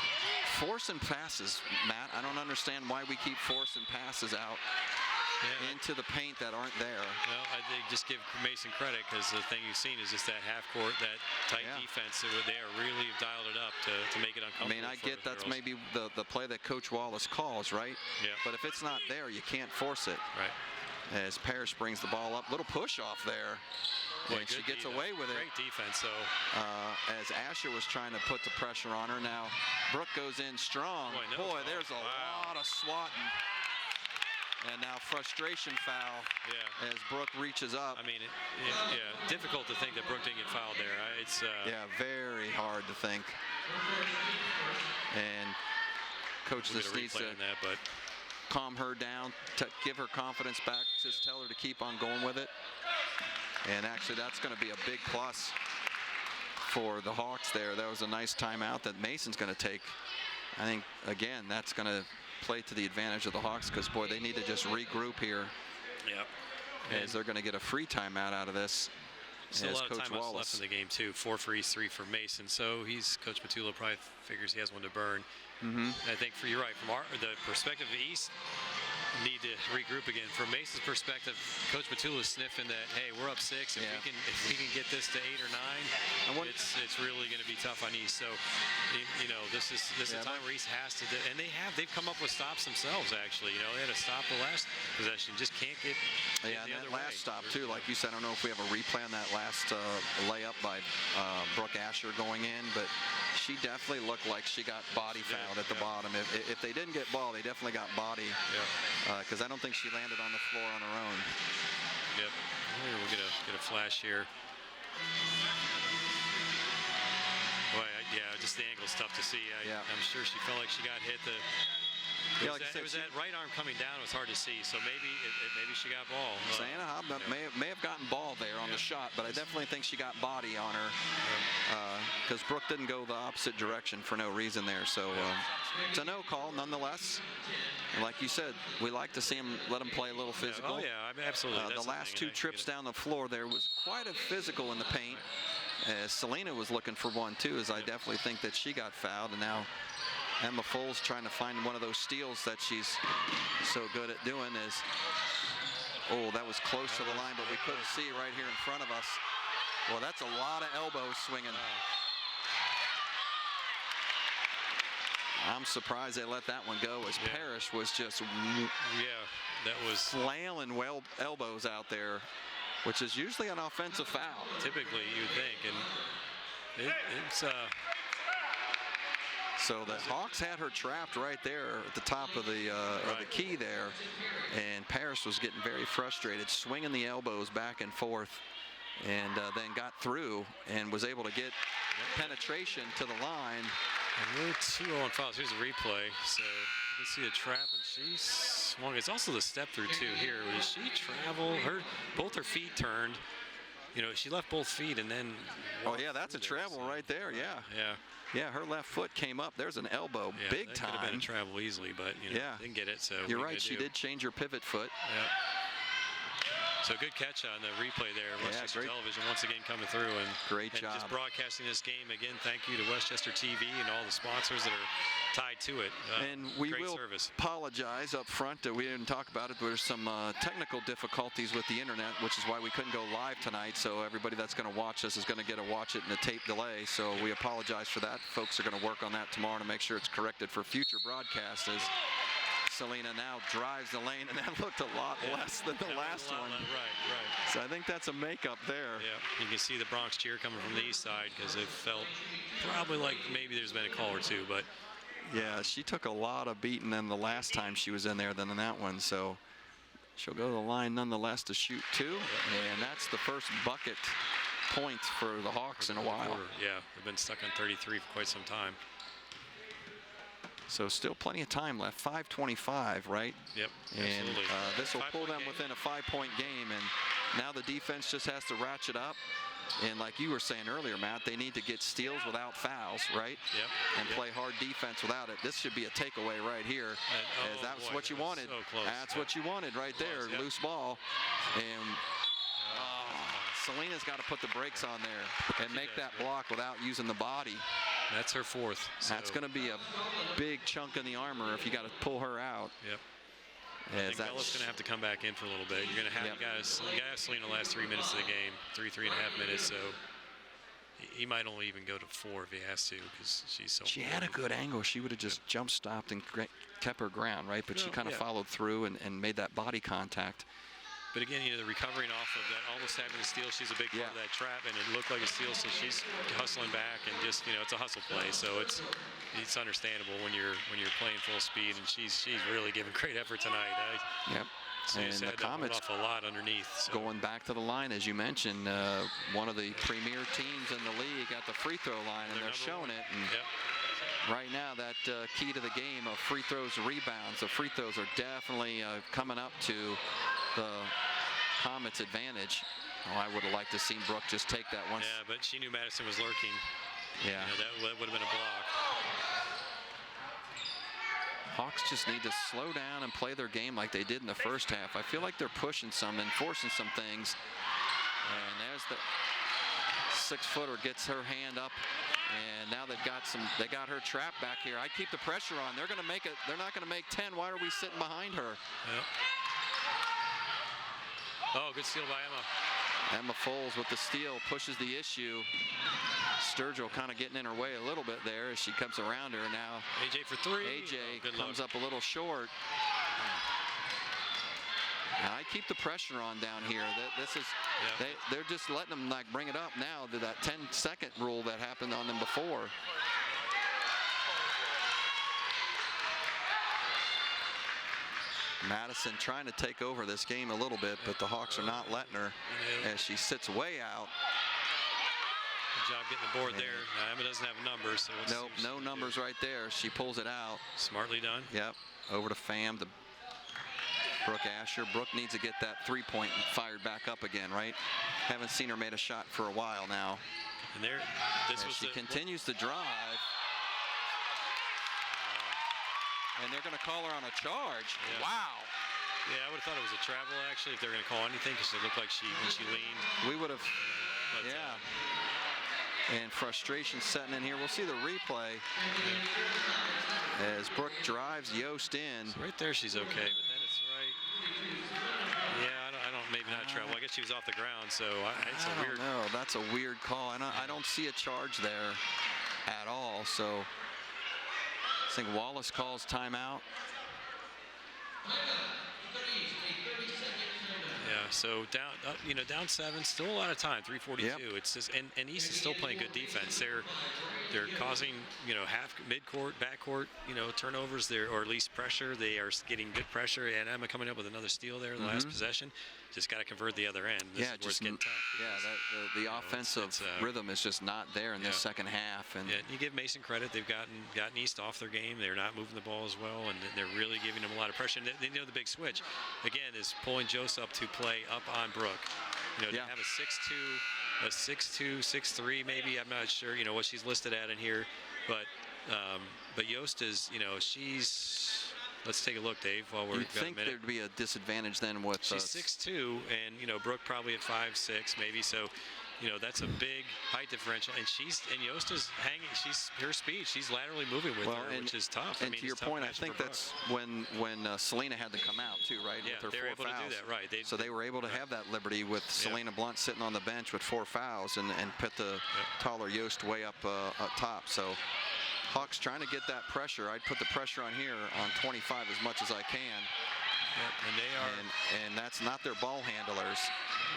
[SPEAKER 1] Forcing passes, Matt. I don't understand why we keep forcing passes out into the paint that aren't there.
[SPEAKER 2] Well, I think just give Mason credit, because the thing you've seen is just that half court, that tight defense. They are really dialed it up to make it uncomfortable.
[SPEAKER 1] I mean, I get
[SPEAKER 2] for the
[SPEAKER 1] that's
[SPEAKER 2] girls.
[SPEAKER 1] maybe the play that Coach Wallace calls, right?
[SPEAKER 2] Yeah.
[SPEAKER 1] But if it's not there, you can't force it.
[SPEAKER 2] Right.
[SPEAKER 1] As Parrish brings the ball up, little push off there.
[SPEAKER 2] Boy,
[SPEAKER 1] And she
[SPEAKER 2] good
[SPEAKER 1] gets
[SPEAKER 2] D,
[SPEAKER 1] away with it.
[SPEAKER 2] Great defense, though.
[SPEAKER 1] As Asher was trying to put the pressure on her. Now Brooke goes in strong.
[SPEAKER 2] Boy, no foul.
[SPEAKER 1] There's a lot of swatting. And now frustration foul as Brooke reaches up.
[SPEAKER 2] I mean, difficult to think that Brooke didn't get fouled there. It's
[SPEAKER 1] very hard to think. And Coach
[SPEAKER 2] we'll
[SPEAKER 1] just
[SPEAKER 2] get a
[SPEAKER 1] needs
[SPEAKER 2] replay
[SPEAKER 1] to
[SPEAKER 2] on that, but
[SPEAKER 1] calm her down, give her confidence back, just tell her to keep on going with it. And actually, that's going to be a big plus for the Hawks there. That was a nice timeout that Mason's going to take. I think, again, that's going to play to the advantage of the Hawks, because, boy, they need to just regroup here. As they're going to get a free timeout out of this.
[SPEAKER 2] Still a lot
[SPEAKER 1] Coach
[SPEAKER 2] of timeouts
[SPEAKER 1] Wallace
[SPEAKER 2] left in the game, too. 4 frees, 3 for Mason. So Coach Matula probably figures he has one to burn. I think you're right. From the perspective of East, need to regroup again. From Mason's perspective, Coach Matula is sniffing that, hey, we're up 6. If we can get this to 8 or 9, it's really going to be tough on East. So, this is a time where East has to, and they've come up with stops themselves. Actually, they had a stop the last possession, just can't get.
[SPEAKER 1] And that last stop too, like you said, I don't know if we have a replay on that last layup by Brooke Asher going in, but she definitely looked like she got body fouled at the bottom. If they didn't get ball, they definitely got body. Because I don't think she landed on the floor on her own.
[SPEAKER 2] We'll get a flash here. Boy, just the angle's tough to see. I'm sure she felt like she got hit. It was that right arm coming down. It was hard to see. So maybe she got ball.
[SPEAKER 1] Santa Hobb may have gotten ball there on the shot, but I definitely think she got body on her, because Brooke didn't go the opposite direction for no reason there. So it's a no call nonetheless. And like you said, we like to see him, let him play a little physical.
[SPEAKER 2] I mean, absolutely.
[SPEAKER 1] The last 2 trips down the floor there was quite a physical in the paint. As Selena was looking for one too, as I definitely think that she got fouled, and now Emma Foles trying to find one of those steals that she's so good at doing. That was close to the line, but we couldn't see right here in front of us. Well, that's a lot of elbows swinging. I'm surprised they let that one go, as Parrish was just
[SPEAKER 2] that was
[SPEAKER 1] flailing elbows out there, which is usually an offensive foul.
[SPEAKER 2] Typically, you'd think, and it's
[SPEAKER 1] So the Hawks had her trapped right there at the top of the key there, and Parrish was getting very frustrated, swinging the elbows back and forth, and then got through and was able to get penetration to the line.
[SPEAKER 2] And we're 2 on fouls. Here's a replay. So you can see a trap, and she swung. It's also the step through too here. Did she travel? Both her feet turned. She left both feet and then.
[SPEAKER 1] That's a travel right there. Yeah, her left foot came up. There's an elbow, big time.
[SPEAKER 2] Could have been a travel easily, but didn't get it. So
[SPEAKER 1] you're right. She did change her pivot foot.
[SPEAKER 2] So good catch on the replay there. Westchester Television once again coming through, and
[SPEAKER 1] great job.
[SPEAKER 2] Just broadcasting this game again. Thank you to Westchester TV and all the sponsors that are tied to it.
[SPEAKER 1] And we will
[SPEAKER 2] service.
[SPEAKER 1] Apologize up front that we didn't talk about it. There's some technical difficulties with the internet, which is why we couldn't go live tonight. So everybody that's going to watch this is going to get to watch it in a tape delay. So we apologize for that. Folks are going to work on that tomorrow to make sure it's corrected for future broadcasts. Selena now drives the lane, and that looked a lot less than the last one.
[SPEAKER 2] Right.
[SPEAKER 1] So I think that's a makeup there.
[SPEAKER 2] Yeah, you can see the Bronx cheer coming from the east side, because it felt probably like maybe there's been a call or two, but.
[SPEAKER 1] Yeah, she took a lot of beating than the last time she was in there than in that one. So she'll go to the line nonetheless to shoot 2, and that's the first bucket point for the Hawks in a while.
[SPEAKER 2] Yeah, they've been stuck on 33 for quite some time.
[SPEAKER 1] So still plenty of time left, 5:25, right?
[SPEAKER 2] Yep,
[SPEAKER 1] and
[SPEAKER 2] absolutely.
[SPEAKER 1] This will pull them within a 5-point game, and now the defense just has to ratchet up. And like you were saying earlier, Matt, they need to get steals without fouls, right?
[SPEAKER 2] Yep.
[SPEAKER 1] And play hard defense without it. This should be a takeaway right here. As that was what you wanted.
[SPEAKER 2] So close.
[SPEAKER 1] That's what you wanted right there.
[SPEAKER 2] Yep.
[SPEAKER 1] Loose ball. And Selena's got to put the brakes on there and make that block without using the body.
[SPEAKER 2] That's her fourth. So.
[SPEAKER 1] That's going to be a big chunk in the armor if you got to pull her out.
[SPEAKER 2] Yep. I think Bella's going to have to come back in for a little bit. You're going to have you guys Selena the last 3 minutes of the game, 3.5 minutes. So he might only even go to 4 if he has to, because she's so.
[SPEAKER 1] She had a good angle. She would have just jump stopped and kept her ground, right? But she kind of followed through and made that body contact.
[SPEAKER 2] But again, the recovering off of that, almost having a steal, she's a big part of that trap, and it looked like a steal, so she's hustling back, and just it's a hustle play. So it's understandable when you're playing full speed, and she's really giving great effort tonight. So
[SPEAKER 1] and the Comets
[SPEAKER 2] off a lot underneath. So.
[SPEAKER 1] Going back to the line, as you mentioned, one of the premier teams in the league at the free throw line, and they're showing it. And right now, that key to the game of free throws, rebounds. The free throws are definitely coming up to the Comets' advantage. I would have liked to see Brooke just take that once.
[SPEAKER 2] Yeah, but she knew Madison was lurking.
[SPEAKER 1] Yeah.
[SPEAKER 2] That would have been a block.
[SPEAKER 1] Hawks just need to slow down and play their game like they did in the first half. I feel like they're pushing some and forcing some things. And there's the 6-footer gets her hand up. And now they got her trapped back here. I'd keep the pressure on. They're going to make it. They're not going to make 10. Why are we sitting behind her?
[SPEAKER 2] Yep. Oh, good steal by Emma.
[SPEAKER 1] Emma Foles with the steal pushes the issue. Sturgill kind of getting in her way a little bit there as she comes around her. Now
[SPEAKER 2] AJ for 3.
[SPEAKER 1] AJ comes up a little short. And I keep the pressure on down here. This is they're just letting them bring it up now to that 10-second rule that happened on them before. Madison trying to take over this game a little bit, but the Hawks are not letting her as she sits way out.
[SPEAKER 2] Good job getting the board there. Emma doesn't have numbers. So
[SPEAKER 1] nope, no numbers right there. She pulls it out.
[SPEAKER 2] Smartly done.
[SPEAKER 1] Yep, over to Pham, to Brooke Asher. Brooke needs to get that three-point fired back up again, right? Haven't seen her made a shot for a while now.
[SPEAKER 2] And there,
[SPEAKER 1] she continues to drive. And they're going to call her on a charge.
[SPEAKER 2] Yeah.
[SPEAKER 1] Wow.
[SPEAKER 2] Yeah, I would have thought it was a travel, actually, if they're going to call anything, because it looked like when she leaned.
[SPEAKER 1] We would have, and frustration setting in here. We'll see the replay as Brooke drives Yost in.
[SPEAKER 2] So right there, she's okay, but then it's right. Yeah, I don't maybe not travel. I guess she was off the ground, so it's a weird.
[SPEAKER 1] No, that's a weird call. And I don't see a charge there at all. So I think Wallace calls timeout.
[SPEAKER 2] Yeah, so down 7, still a lot of time, 3:42.
[SPEAKER 1] Yep.
[SPEAKER 2] It's just and East is still playing good defense. They're causing half midcourt, backcourt turnovers there, or at least pressure. They are getting good pressure, and Emma coming up with another steal there in the last possession. Just got to convert the other end. This is where it's getting tough.
[SPEAKER 1] Yeah, the offensive rhythm is just not there in this second half. And
[SPEAKER 2] you give Mason credit; they've gotten East off their game. They're not moving the ball as well, and they're really giving them a lot of pressure. And they know the big switch again is pulling Jose up to play up on Brooke. To have a 6'2", 6'3", maybe. I'm not sure. What she's listed at in here, but Yost is. She's. Let's take a look, Dave. While we're
[SPEAKER 1] you'd think there'd be a disadvantage then with.
[SPEAKER 2] She's 6'2", and Brooke probably at 5'6", maybe. So, that's a big height differential. And Yost is hanging. Her speed. She's laterally moving with her, which is tough.
[SPEAKER 1] And to your point, I think that's when Selena had to come out too, right?
[SPEAKER 2] Yeah,
[SPEAKER 1] with her
[SPEAKER 2] they were
[SPEAKER 1] 4
[SPEAKER 2] able
[SPEAKER 1] fouls.
[SPEAKER 2] to do that, right?
[SPEAKER 1] So they were able to have that liberty with Selena Blunt sitting on the bench with 4 fouls and put the taller Yost way up top. So. Hawks trying to get that pressure. I'd put the pressure on here on 25 as much as I can.
[SPEAKER 2] Yep, and they are.
[SPEAKER 1] And that's not their ball handlers.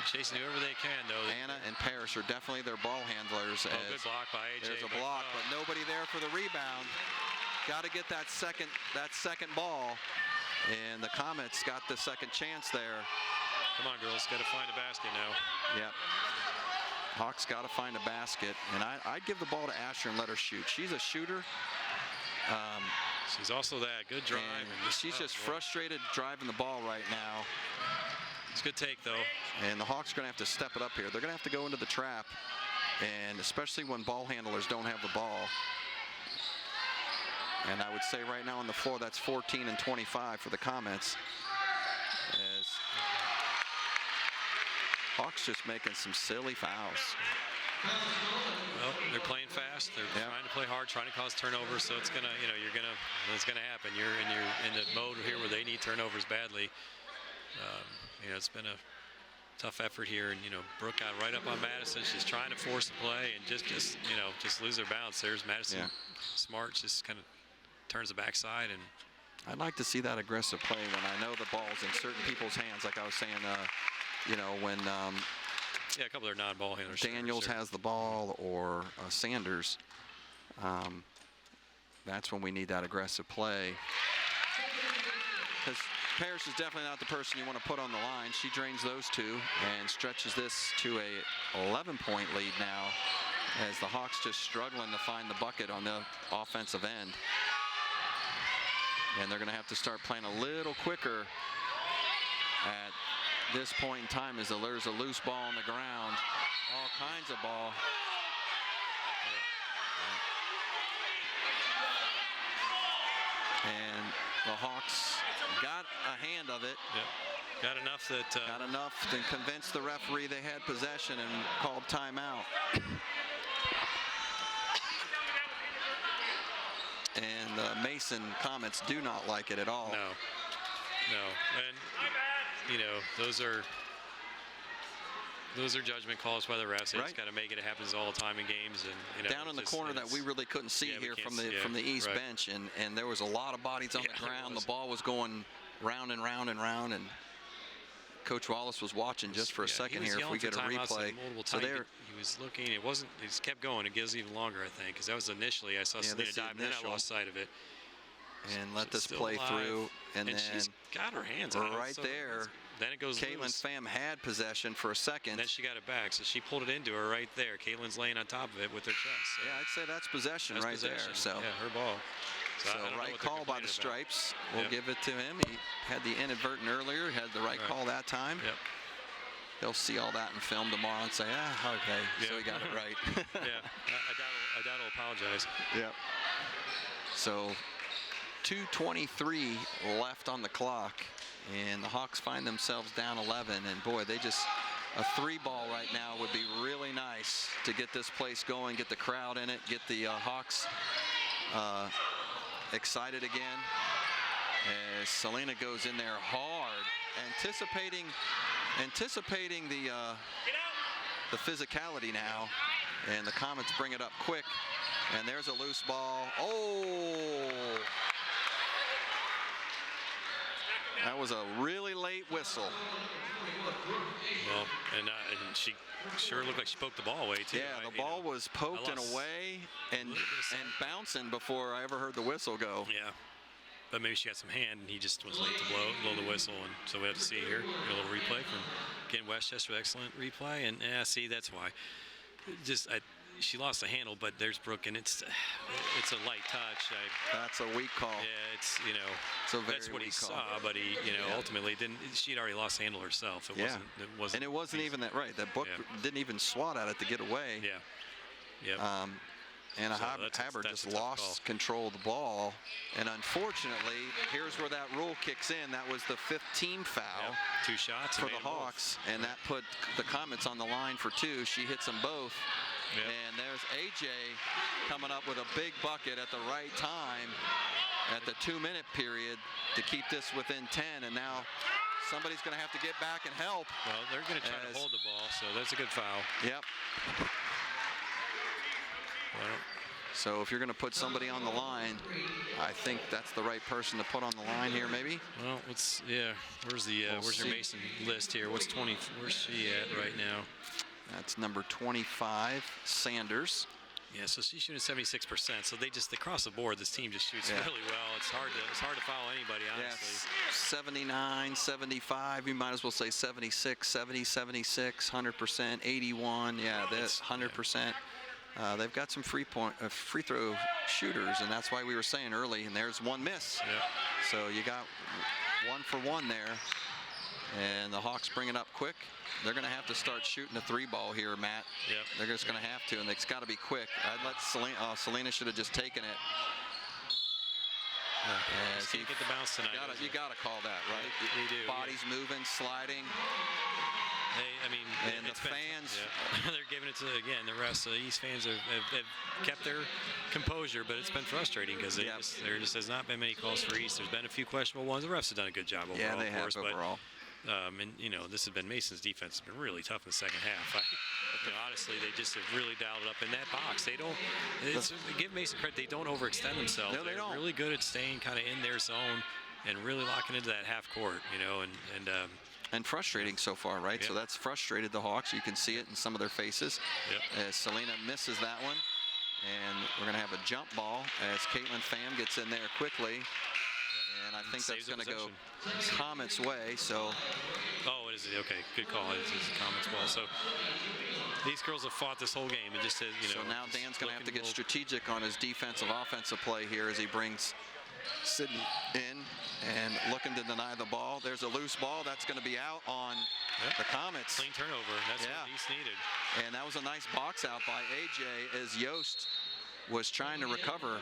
[SPEAKER 2] Chasing whoever they can, though.
[SPEAKER 1] Anna and Parrish are definitely their ball handlers.
[SPEAKER 2] Good block by AJ.
[SPEAKER 1] There's a block, but nobody there for the rebound. Got to get that second ball. And the Comets got the second chance there.
[SPEAKER 2] Come on, girls. Got to find a basket now.
[SPEAKER 1] Yep. Hawks got to find a basket, and I'd give the ball to Asher and let her shoot. She's a shooter.
[SPEAKER 2] She's also that good drive.
[SPEAKER 1] And she's just frustrated driving the ball right now.
[SPEAKER 2] It's a good take, though.
[SPEAKER 1] And the Hawks are going to have to step it up here. They're going to have to go into the trap, and especially when ball handlers don't have the ball. And I would say right now on the floor, that's 14 and 25 for the Comets. As Hawks just making some silly fouls.
[SPEAKER 2] Well, they're playing fast. They're trying to play hard, trying to cause turnovers. So it's gonna, it's gonna happen. You're in the mode here where they need turnovers badly. It's been a tough effort here, and Brooke got right up on Madison. She's trying to force the play and just lose their balance. There's Madison. Smart just kind of turns the backside, and
[SPEAKER 1] I'd like to see that aggressive play when I know the ball's in certain people's hands, like I was saying. When
[SPEAKER 2] a couple of their non-ball handlers.
[SPEAKER 1] Daniels has the ball or Sanders, that's when we need that aggressive play. Because Parrish is definitely not the person you want to put on the line. She drains those two and stretches this to a 11-point lead now, as the Hawks just struggling to find the bucket on the offensive end. And they're going to have to start playing a little quicker at this point in time, as there's a loose ball on the ground, all kinds of ball. And the Hawks got a hand of it.
[SPEAKER 2] Got enough that
[SPEAKER 1] got enough to convince the referee they had possession and called timeout. And Mason Comets do not like it at all.
[SPEAKER 2] No, and those are judgment calls by the refs. They just got to make it. It happens all the time in games, and
[SPEAKER 1] down in the corner that we really couldn't see here from the east bench, and there was a lot of bodies on the ground. The ball was going round and round and round, and Coach Wallace was watching just for a second here if we get a replay.
[SPEAKER 2] So there he was looking. It wasn't. He just kept going. It gives even longer, I think, because that was initially I saw Selena dive, and then I lost sight of it.
[SPEAKER 1] And let this play through, and then
[SPEAKER 2] she's got her hands on
[SPEAKER 1] right there.
[SPEAKER 2] Then it goes
[SPEAKER 1] Caitlin
[SPEAKER 2] loose.
[SPEAKER 1] Pham had possession for a second.
[SPEAKER 2] And then she got it back, so she pulled it into her right there. Caitlin's laying on top of it with her chest. So
[SPEAKER 1] yeah, I'd say that's possession there. So
[SPEAKER 2] yeah, her ball.
[SPEAKER 1] So right call by the Stripes. We'll give it to him. He had the inadvertent earlier. Had the right call that time.
[SPEAKER 2] Yep.
[SPEAKER 1] He'll see all that in film tomorrow and say, okay, so he got it right.
[SPEAKER 2] Yeah, I doubt he'll apologize.
[SPEAKER 1] Yep. So 2:23 left on the clock, and the Hawks find themselves down 11. And boy, a 3-ball right now would be really nice to get this place going, get the crowd in it, get the Hawks excited again. As Selena goes in there hard, anticipating the physicality now, and the Comets bring it up quick. And there's a loose ball. Oh! That was a really late whistle.
[SPEAKER 2] Well, and she sure looked like she poked the ball away too.
[SPEAKER 1] Yeah, the ball was poked and away and bouncing before I ever heard the whistle go.
[SPEAKER 2] Yeah, but maybe she got some hand and he just was late to blow the whistle, and so we have to see here. Get a little replay from again Westchester. Excellent replay, and see that's why. She lost the handle, but there's Brooke, and it's a light touch.
[SPEAKER 1] That's a weak call.
[SPEAKER 2] Yeah, it's that's what he
[SPEAKER 1] call.
[SPEAKER 2] saw, but he ultimately didn't. She'd already lost the handle herself. It wasn't.
[SPEAKER 1] And it wasn't even that right. That Brooke didn't even swat at it to get away.
[SPEAKER 2] Yeah.
[SPEAKER 1] And Haber just lost control of the ball, and unfortunately, here's where that rule kicks in. That was the 15 foul.
[SPEAKER 2] Yep. 2 shots
[SPEAKER 1] for the Hawks, and that put the Comets on the line for 2. She hits them both.
[SPEAKER 2] Yep.
[SPEAKER 1] And there's AJ coming up with a big bucket at the right time at the 2-minute period to keep this within 10. And now somebody's going to have to get back and help.
[SPEAKER 2] Well, they're going to try to hold the ball, so that's a good foul.
[SPEAKER 1] Yep.
[SPEAKER 2] Well,
[SPEAKER 1] so if you're going to put somebody on the line, I think that's the right person to put on the line here, maybe.
[SPEAKER 2] Well, where's your Mason list here? Where's she at right now?
[SPEAKER 1] That's number 25, Sanders.
[SPEAKER 2] Yeah, so she's shooting 76%. So they across the board, this team just shoots really well. It's hard to foul anybody, honestly.
[SPEAKER 1] Yes, 79, 75. You might as well say 76, 70, 76, 100%, 81. Yeah, that's 100%. They've got some free throw shooters, and that's why we were saying early. And there's one miss.
[SPEAKER 2] Yeah.
[SPEAKER 1] So you got 1 for 1 there. And the Hawks bring it up quick. They're going to have to start shooting the 3-ball here, Matt.
[SPEAKER 2] Yep.
[SPEAKER 1] They're just going to have to, and it's got to be quick. I'd let Selena should have just taken it.
[SPEAKER 2] Just can't get the bounce tonight.
[SPEAKER 1] You got to call that, right?
[SPEAKER 2] You do.
[SPEAKER 1] Bodies moving, sliding. And the fans.
[SPEAKER 2] They're giving it to, again, the rest of the East fans have kept their composure, but it's been frustrating because there just has not been many calls for East. There's been a few questionable ones. The refs have done a good job overall.
[SPEAKER 1] Yeah, they have overall.
[SPEAKER 2] And, this has been Mason's defense has been really tough in the second half. Honestly, they just have really dialed it up in that box. They don't, give Mason credit, they don't overextend themselves.
[SPEAKER 1] No, they don't.
[SPEAKER 2] They're really good at staying kind of in their zone and really locking into that half court,
[SPEAKER 1] and frustrating so far, right?
[SPEAKER 2] Yep.
[SPEAKER 1] So that's frustrated the Hawks. You can see it in some of their faces.
[SPEAKER 2] Yep.
[SPEAKER 1] As Selena misses that one. And we're going to have a jump ball as Caitlin Pham gets in there quickly. And I think that's going to go Comets' way. So.
[SPEAKER 2] Oh, it is. Okay, good call. It's Comets' ball. So these girls have fought this whole game. It just says,
[SPEAKER 1] So now Dan's going to have to get strategic on his defensive, offensive play here as he brings Sydney in and looking to deny the ball. There's a loose ball that's going to be out on the Comets.
[SPEAKER 2] Clean turnover. That's what East needed.
[SPEAKER 1] And that was a nice box out by AJ as Yost was trying to recover.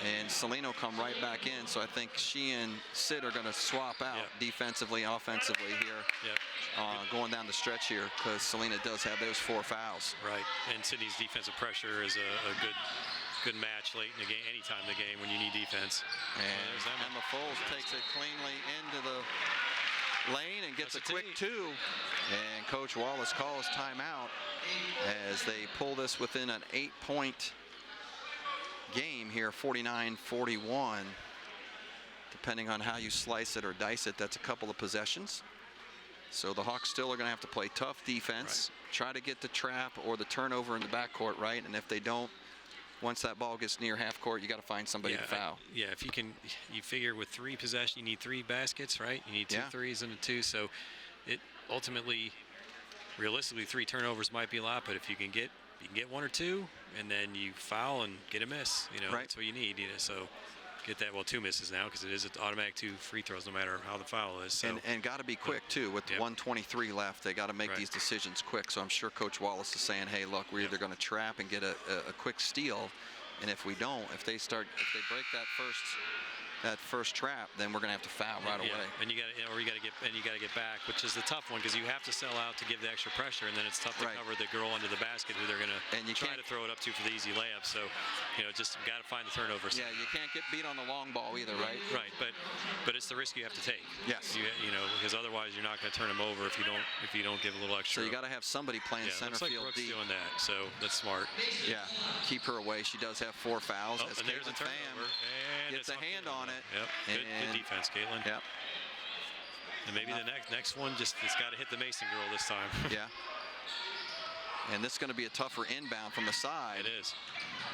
[SPEAKER 1] And Selena will come right back in. So I think she and Sid are going to swap out defensively, offensively here, going down the stretch here because Selena does have those 4 fouls.
[SPEAKER 2] Right. And Sydney's defensive pressure is a good match late in the game, anytime in the game when you need defense.
[SPEAKER 1] And Emma Foles takes it cleanly into the lane and gets a quick 2. And Coach Wallace calls timeout as they pull this within an 8-point game here, 49-41. Depending on how you slice it or dice it, that's a couple of possessions. So the Hawks still are going to have to play tough defense, try to get the trap or the turnover in the backcourt right, and if they don't, once that ball gets near half court, you got to find somebody to foul.
[SPEAKER 2] If you figure with 3 possessions, you need 3 baskets, right? You need 2 threes and a 2. So it ultimately, realistically, 3 turnovers might be a lot, but if you can get 1 or 2, and then you foul and get a miss, that's what you need. So get that. Well, 2 misses now because it is an automatic 2 free throws no matter how the foul is. So.
[SPEAKER 1] And got to be quick too. With 1:23 left, they got to make these decisions quick. So I'm sure Coach Wallace is saying, "Hey, look, we're either going to trap and get a quick steal, and if we don't, if they break that first trap, then we're going to have to foul right away."
[SPEAKER 2] And you got to get back, which is the tough one because you have to sell out to give the extra pressure, and then it's tough to cover the girl under the basket who they're going to try to throw it up to for the easy layup. So, just got to find the turnovers.
[SPEAKER 1] Yeah, you can't get beat on the long ball either, right?
[SPEAKER 2] Right, but it's the risk you have to take.
[SPEAKER 1] Yes.
[SPEAKER 2] Because otherwise you're not going to turn them over if you don't give a little extra.
[SPEAKER 1] So you got to have somebody playing center
[SPEAKER 2] looks like
[SPEAKER 1] field
[SPEAKER 2] Brooks
[SPEAKER 1] deep.
[SPEAKER 2] doing that, so that's smart.
[SPEAKER 1] Yeah, keep her away. She does have 4 fouls.
[SPEAKER 2] And there's a turnover.
[SPEAKER 1] Gets a hand on it.
[SPEAKER 2] Yep. Good defense, Caitlin.
[SPEAKER 1] Yep.
[SPEAKER 2] And maybe the next one it's got to hit the Mason girl this time.
[SPEAKER 1] Yeah. And this is going to be a tougher inbound from the side.
[SPEAKER 2] It is.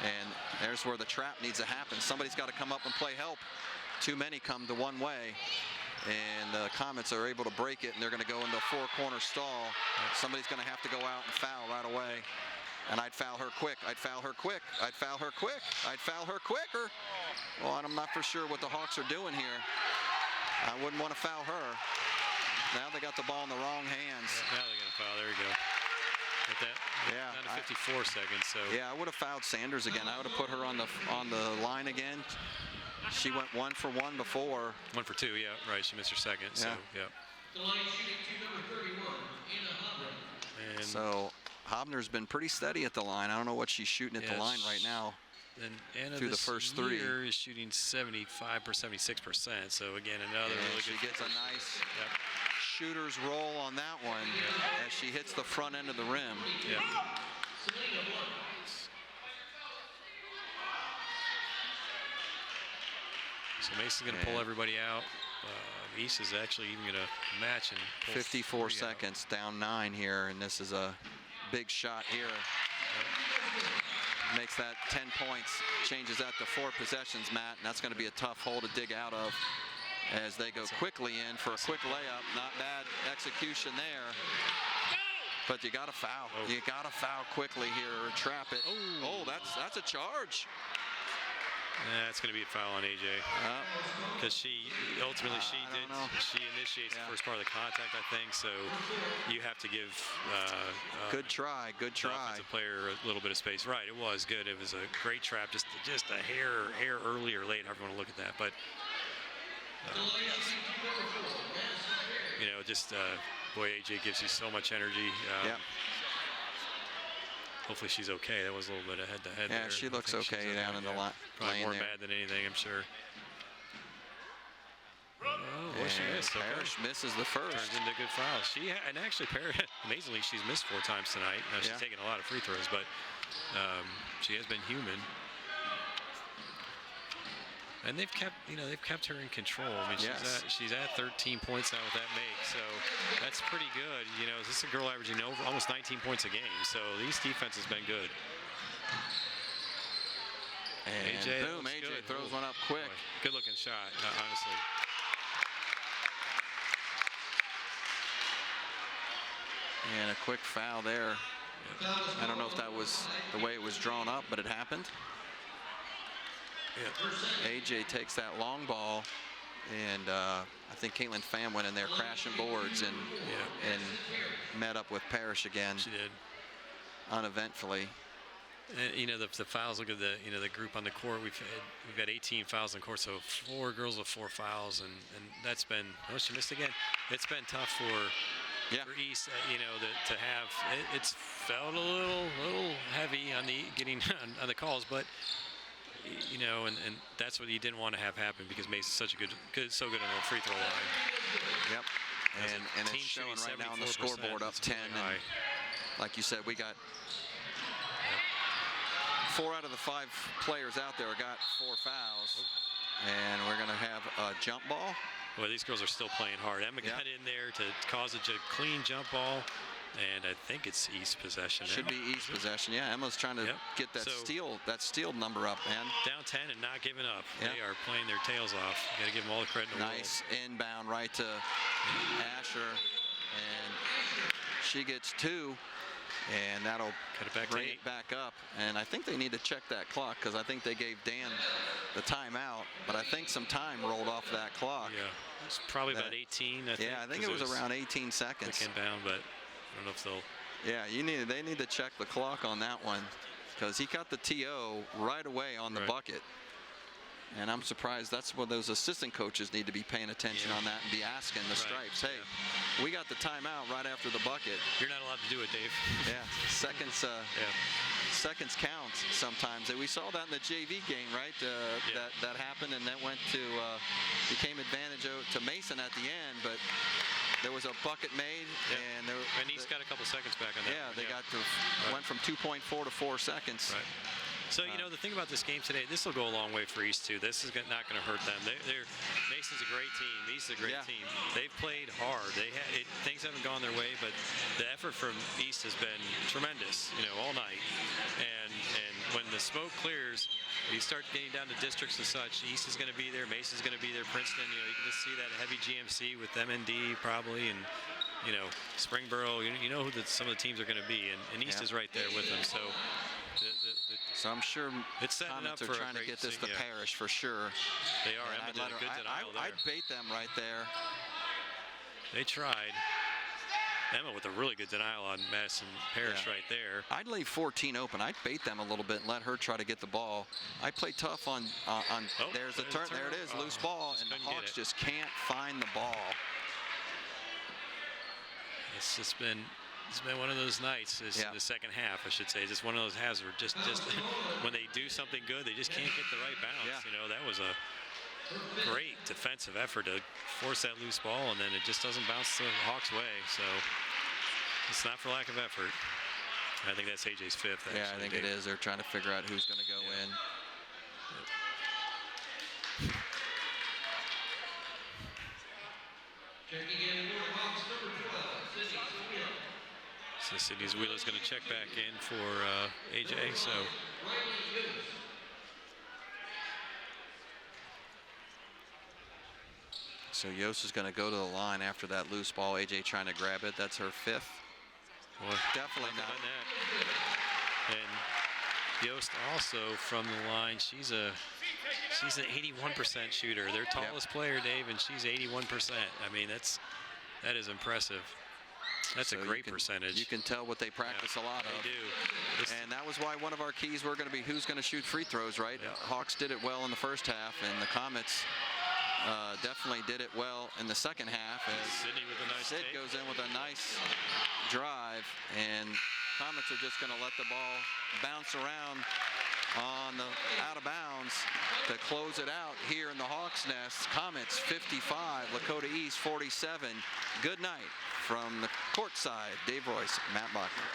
[SPEAKER 1] And there's where the trap needs to happen. Somebody's got to come up and play help. Too many come to one way. And the Comets are able to break it, and they're going to go into a 4-corner stall. Somebody's going to have to go out and foul right away. And I'd foul her quick. I'd foul her quick. I'd foul her quick. I'd foul her quicker. Well, I'm not for sure what the Hawks are doing here. I wouldn't want to foul her. Now they got the ball in the wrong hands.
[SPEAKER 2] Now they're going to foul. There you go. Get that. Down to 54 seconds. So.
[SPEAKER 1] Yeah, I would have fouled Sanders again. I would have put her on the line again. She went 1 for 1 before.
[SPEAKER 2] 1 for 2. Yeah, right. She missed her second. So yeah.
[SPEAKER 6] The line shooting to number 31, Anna Hobner.
[SPEAKER 1] And so Hobner's been pretty steady at the line. I don't know what she's shooting at the line right now.
[SPEAKER 2] And Anna
[SPEAKER 1] through the first 3
[SPEAKER 2] is shooting 75% or 76%. So again, another really good.
[SPEAKER 1] She gets a nice shooter's roll on that one as she hits the front end of the rim.
[SPEAKER 2] Yeah. So Mason's going to pull everybody out. East is actually even going to match and pull
[SPEAKER 1] 54 seconds, down 9 here, and this is a big shot here. Makes that 10 points, changes that to 4 possessions, Matt, and that's going to be a tough hole to dig out of as they go quickly in for a quick layup. Not bad execution there, but you got to foul. You got to foul quickly here or trap it. Oh, that's a charge.
[SPEAKER 2] That's going to be a foul on AJ because she ultimately she initiates the first part of the contact, I think. So you have to give
[SPEAKER 1] Good try.
[SPEAKER 2] the offensive player a little bit of space. Right, it was good. It was a great trap, just a hair early or late, however you want to look at that. But boy, AJ gives you so much energy. Hopefully she's okay. That was a little bit of head-to-head there.
[SPEAKER 1] Yeah, she looks okay down in the lane
[SPEAKER 2] Probably more
[SPEAKER 1] there.
[SPEAKER 2] bad than anything, I'm sure. Oh, boy, she
[SPEAKER 1] And
[SPEAKER 2] missed. Okay.
[SPEAKER 1] Parrish misses the first.
[SPEAKER 2] Turns into a good foul. And actually, amazingly, she's missed 4 times tonight. Now, she's taken a lot of free throws, but she has been human. And they've kept her in control. I mean, she's at 13 points now with that make, so that's pretty good. This is a girl averaging over almost 19 points a game, so the East defense has been good.
[SPEAKER 1] And
[SPEAKER 2] AJ,
[SPEAKER 1] boom, AJ throws one up quick.
[SPEAKER 2] Good looking shot, honestly.
[SPEAKER 1] And a quick foul there. I don't know if that was the way it was drawn up, but it happened. AJ takes that long ball, and I think Caitlin Pham went in there crashing boards and met up with Parrish again.
[SPEAKER 2] She did.
[SPEAKER 1] Uneventfully.
[SPEAKER 2] And, the fouls. Look at the group on the court. We've got 18 fouls on the court, so 4 girls with 4 fouls, and that's been. Oh, she missed again. It's been tough for East. To have it's felt a little heavy on getting on the calls, but. And that's what you didn't want to have happen because Mason's so good on the free throw line.
[SPEAKER 1] Yep. And it's showing right now on the scoreboard up 10. And like you said, we got 4 out of the 5 players out there got 4 fouls. And we're going to have a jump ball.
[SPEAKER 2] Well, these girls are still playing hard. Emma got in there to cause a clean jump ball. And I think it's East possession.
[SPEAKER 1] Should be East possession. Yeah, Emma's trying to get that steal number up, man.
[SPEAKER 2] Down 10 and not giving up. They are playing their tails off. Got to give them all the credit in the world.
[SPEAKER 1] Nice inbound right to Asher, and she gets 2, and that'll bring it back up. And I think they need to check that clock because I think they gave Dan the timeout, but I think some time rolled off that clock.
[SPEAKER 2] Yeah, it's probably about 18. I think.
[SPEAKER 1] Yeah, I think it was around 18 seconds.
[SPEAKER 2] Quick inbound, but. I don't know if they'll.
[SPEAKER 1] Yeah, they need to check the clock on that one because he got the TO right away on the bucket. And I'm surprised. That's what those assistant coaches need to be paying attention on that and be asking the stripes, hey, we got the timeout right after the bucket.
[SPEAKER 2] You're not allowed to do it, Dave.
[SPEAKER 1] Yeah, seconds count sometimes. We saw that in the JV game, right? That happened, and that went to became advantage to Mason at the end, but there was a bucket made, and
[SPEAKER 2] East got a couple seconds back on that.
[SPEAKER 1] Yeah, they got went from 2.4 to 4 seconds.
[SPEAKER 2] Right. So, the thing about this game today, this will go a long way for East, too. This is not going to hurt them. Mason's a great team. East is a great team. They've played hard. Things haven't gone their way, but the effort from East has been tremendous, all night. And when the smoke clears, you start getting down to districts and such, East is going to be there, Mason's going to be there, Princeton, you can just see that heavy GMC with MND probably, and, Springboro, you know who some of the teams are going to be, and East is right there with them. So.
[SPEAKER 1] So I'm sure
[SPEAKER 2] it's
[SPEAKER 1] Comets are trying to get this to Parrish for sure.
[SPEAKER 2] They are. Emma did a good denial there.
[SPEAKER 1] I'd bait them right there.
[SPEAKER 2] They tried. Emma with a really good denial on Madison Parrish right there.
[SPEAKER 1] I'd leave 14 open. I'd bait them a little bit and let her try to get the ball. I play tough on there's a turn. There it is, loose ball, and the Hawks just can't find the ball.
[SPEAKER 2] It's been one of those nights. The second half, I should say. Just one of those halves where just when they do something good, they just can't get the right bounce. That was a great defensive effort to force that loose ball, and then it just doesn't bounce the Hawks' way. So it's not for lack of effort. I think that's AJ's 5th. Actually.
[SPEAKER 1] Yeah, I think it is. They're trying to figure out who's going to go in.
[SPEAKER 6] Checking in Thunderhawks number 12, Sydney Wheeler.
[SPEAKER 2] So Sydney's Wheeler's going to check back in for AJ.
[SPEAKER 1] So Yost is going to go to the line after that loose ball. AJ trying to grab it. That's her 5th.
[SPEAKER 2] Well,
[SPEAKER 1] definitely not.
[SPEAKER 2] And Yost also from the line. She's an 81% shooter. Their tallest player, Dave, and she's 81%. I mean, that is impressive. That's
[SPEAKER 1] So
[SPEAKER 2] a great percentage.
[SPEAKER 1] You can tell what they practice a lot of.
[SPEAKER 2] They do.
[SPEAKER 1] And that was why one of our keys were going to be who's going to shoot free throws, right?
[SPEAKER 2] Yeah.
[SPEAKER 1] Hawks did it well in the first half, and the Comets definitely did it well in the second half. As
[SPEAKER 2] Sydney with a nice
[SPEAKER 1] Sid
[SPEAKER 2] take.
[SPEAKER 1] goes in with a nice drive, and Comets are just going to let the ball bounce around on the out of bounds to close it out here in the Hawks' nest. Comets 55, Lakota East 47. Good night from the court side. Dave Royce, Matt Bachman.